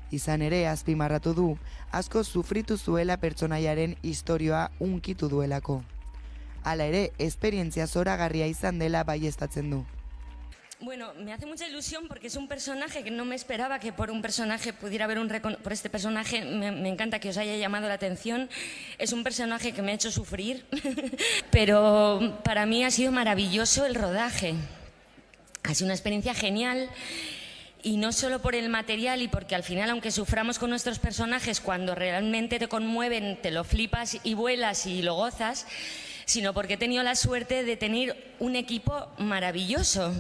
Izan ere, azpimarratu du, asko sufritu zuela pertsonaiaren istorioa unkitu duelako. Hala ere, esperientzia zoragarria izan dela baieztatzen du. Bueno, me hace mucha ilusión porque es un personaje que no me esperaba que por un personaje pudiera haber por este personaje me encanta que os haya llamado la atención. Es un personaje que me ha hecho sufrir, pero para mí ha sido maravilloso el rodaje. Ha sido una experiencia genial y no solo por el material y porque al final, aunque suframos con nuestros personajes, cuando realmente te conmueven, te lo flipas y vuelas y lo gozas, sino porque he tenido la suerte de tener un equipo maravilloso.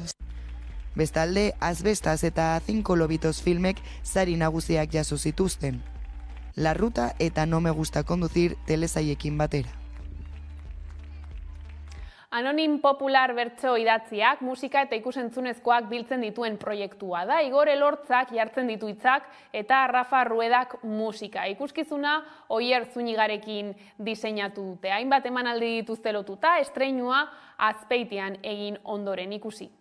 Bestalde, Asbestas eta 5 lobitos filmek sari nagusiak jaso zituzten. La Ruta eta No me gusta conducir telesaiekin batera. Anonim Popular bertso idatziak, musika eta ikusentzunezkoak biltzen dituen proiektua da. Igor Elortzak jartzen ditu hitzak eta Rafa Ruedak musika. Ikuskizuna Oier Zunigarekin diseinatu dute. Hainbat emanaldi dituzte lotuta, estreinua Azpeitian egin ondoren ikusi.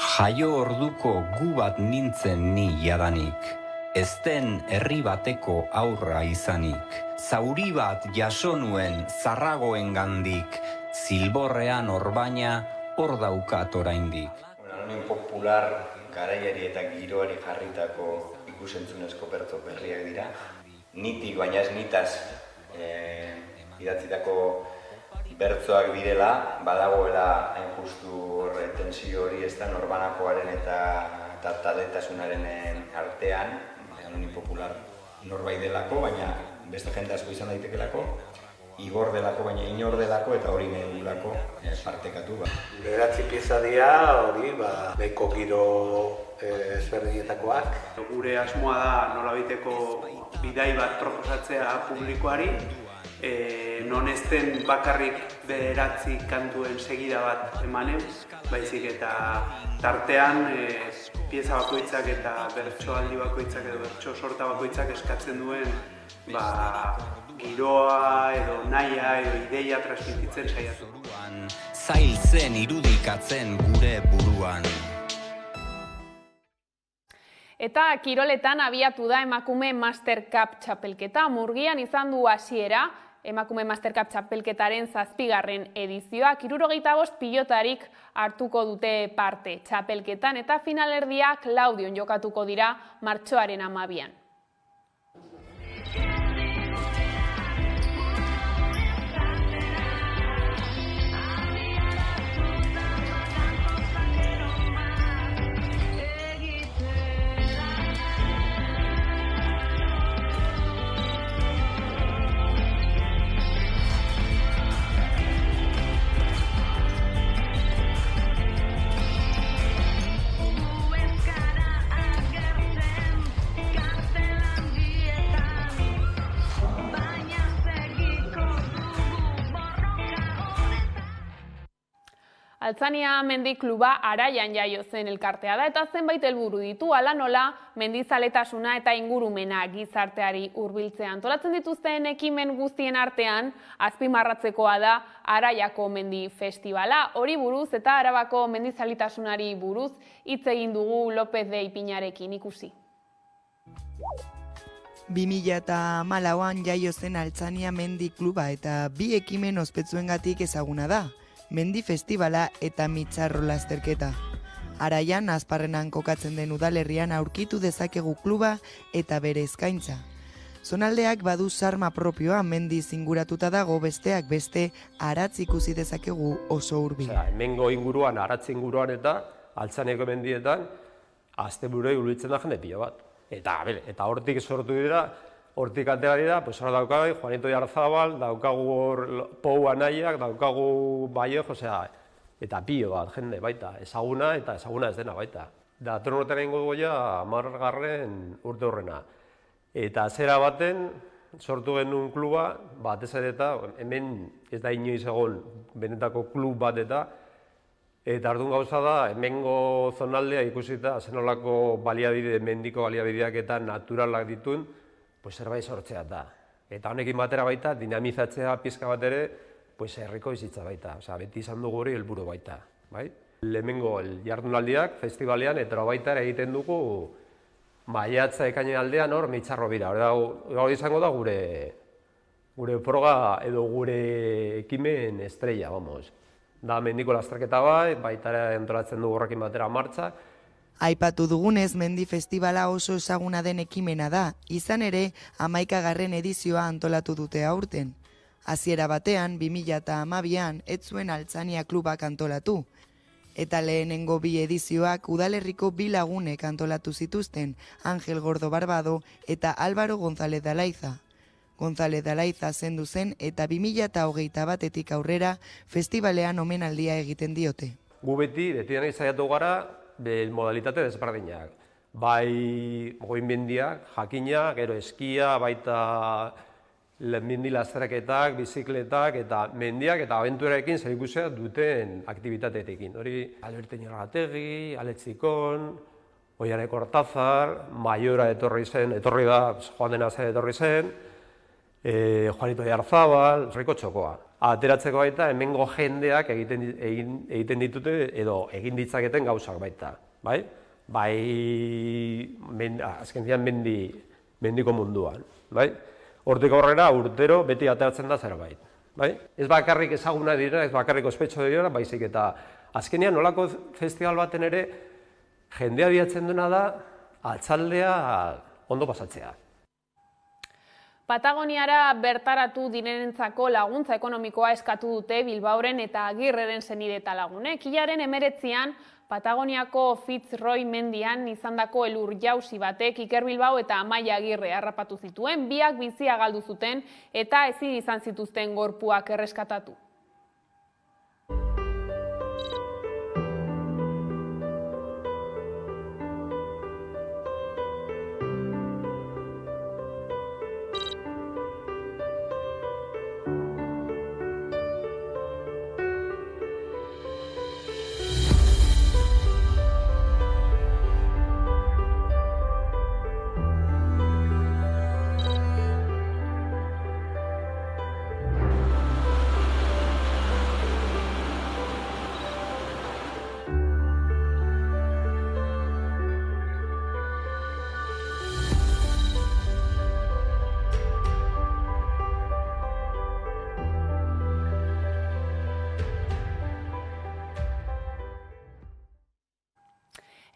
Jaio orduko gu bat nintzen ni jadanik, ezten herri bateko aurra izanik, zauri bat jaso nuen zarragoen gandik, zilborrean orbaina hor daukat oraindik. Anonim Popular garaiari eta giroari jarritako ikusentzunezko bertso berriak dira. Nitik, baina ez nitaz idatzitako bertzoak direla, badagoela hain justu horre tensio hori ez da norbanakoaren eta taletasunaren artean, Anonim Popular norbait delako, baina beste jende asko izan daitekelako, Igor delako, baina inor delako eta hori nahi dugulako partekatu. Bederatzi pieza dira, hori, nahiko giro ezberdinetakoak. Gure asmoa da nolabiteko bidai bat proposatzea publikoari, non ezten bakarrik bederatzi kantuen segida bat emanen, baizik eta tartean pieza bakoitzak eta bertsoaldi bakoitzak edo bertso sorta bakoitzak eskatzen duen giroa edo nahia edo ideia transmititzen saiatu. Zail zen irudikatzen gure buruan. Eta kiroletan abiatu da emakume Master Cup txapelketa. Murgian izan du hasiera emakume Master Cup txapelketaren 7. edizioa. 75 pilotarik hartuko dute parte txapelketan eta finalerdiak Laudion jokatuko dira martxoaren 12an. Altzania Mendi Kluba Araian jaio zen elkartea da eta zenbait helburu ditu, hala nola mendizaletasuna eta ingurumena gizarteari hurbiltzea antolatzen dituzten ekimen guztien artean azpimarratzekoa da Araiako Mendi Festivala. Hori buruz eta Arabako mendizalitasunari buruz hitz egin dugu López de Ipinarekin ikusi. 2014an jaio zen Altzania Mendi Kluba eta bi ekimen ospetsuengatik ezaguna da. Mendi Festivala eta Mitzarro lasterketa. Araian, Azparrenan kokatzen den udalerrian aurkitu dezakegu kluba eta bere eskaintza. Zonaldeak badu sarma propioa, mendiz inguratuta dago, besteak beste aratz ikusi dezakegu oso hurbil. Hemengo inguruan, aratz inguruan eta Altzaniako mendietan asteburua hurbiltzen da jende pila bat. Eta hortik sortu dira, hortik atera dira, hor daukagu Juanito Jarzabal, daukagu hor Pou Anaiak, daukagu Baioz, eta pilo bat jende baita, ezaguna eta ezaguna ez dena baita. Datorren urtean egingo dugu ja 10. urte horrena. Eta zera baten sortu genuen kluba, batez ere eta hemen ez da inoiz egon benetako klub bat eta orduan gauza da, hemengo zonaldea ikusita zenolako baliabide, mendiko baliabideak eta naturalak dituen, zerbait sortzea da. Eta honekin batera baita, dinamizatzea pizka bat ere, herriko bizitza baita. Beti izan dugu hori helburu baita. Lehenengo jardunaldiak, festivalean, eta baita ere egiten dugu maiatza ekainen aldean hor Mitzarro bira. Hori izango da gure proga edo gure ekimen estrella, vamos. Da mendiko lasterketa baita ere antolatzen dugu horrekin batera martxa. Aipatu dugunez, Mendi Festivala oso ezaguna den ekimena da, izan ere 11. edizioa antolatu dute aurten. Hasiera batean, 2012an, ez zuen Altzania klubak antolatu. Eta lehenengo bi edizioak udalerriko bi lagunek antolatu zituzten, Ángel Gordo Barbado eta Álvaro González de Alaiza. González de Alaiza zendu zen eta 2021etik aurrera festivalean omenaldia egiten diote. Gu beti dena izaiatu gara, modalitate desberdinak. Bai goinmendiak, jakina, gero eskia, baita mendi lasterketak, bizikletak eta mendiak eta abenturarekin zerikusia duten aktibitateekin. Hori Alberten Jorgategi, Aletzikon, Oiane Kortazar, Maiora etorri da, Juan de Nazar etorri zen, Juanito Jarzabal, Riko Txokoa. Ateratzeko baita, hemengo jendeak egiten ditute edo egin ditzaketen gauzak baita. Azken zian mendiko munduan. Hortik aurrera urtero beti ateratzen da zerbait. Ez bakarrik ezaguna dira, ez bakarrik ospetxo dira, baizik eta azkenean nolako festival baten ere jendea bilatzen duena da atzaldea ondo pasatzea. Patagoniara bertaratu direnentzako laguntza ekonomikoa eskatu dute Bilbaoren eta Agirreren senide eta lagunek. Hilaren 19an Patagoniako Fitzroy mendian izandako elur jausi batek Iker Bilbao eta Amaia Agirre harrapatu zituen, biak bizia galdu zuten eta ezin izan zituzten gorpuak erreskatatu.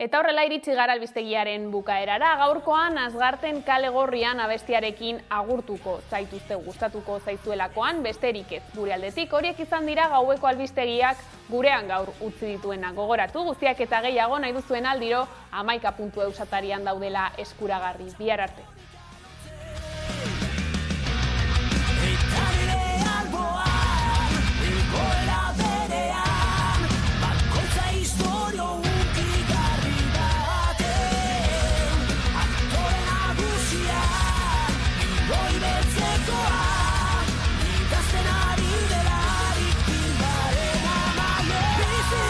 Eta horrela iritsi gara albistegiaren bukaerara, gaurkoan Azgarten kale gorrian abestiarekin agurtuko zaituzte gustatuko zaizuelakoan besterik ez gure aldetik. Horiek izan dira gaueko albistegiak gurean gaur utzi dituena. Gogoratu guztiak eta gehiago nahi duzuen aldiro 11.eus atarian daudela eskuragarri. Bihar arte. Bizi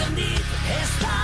ikusten dit ez da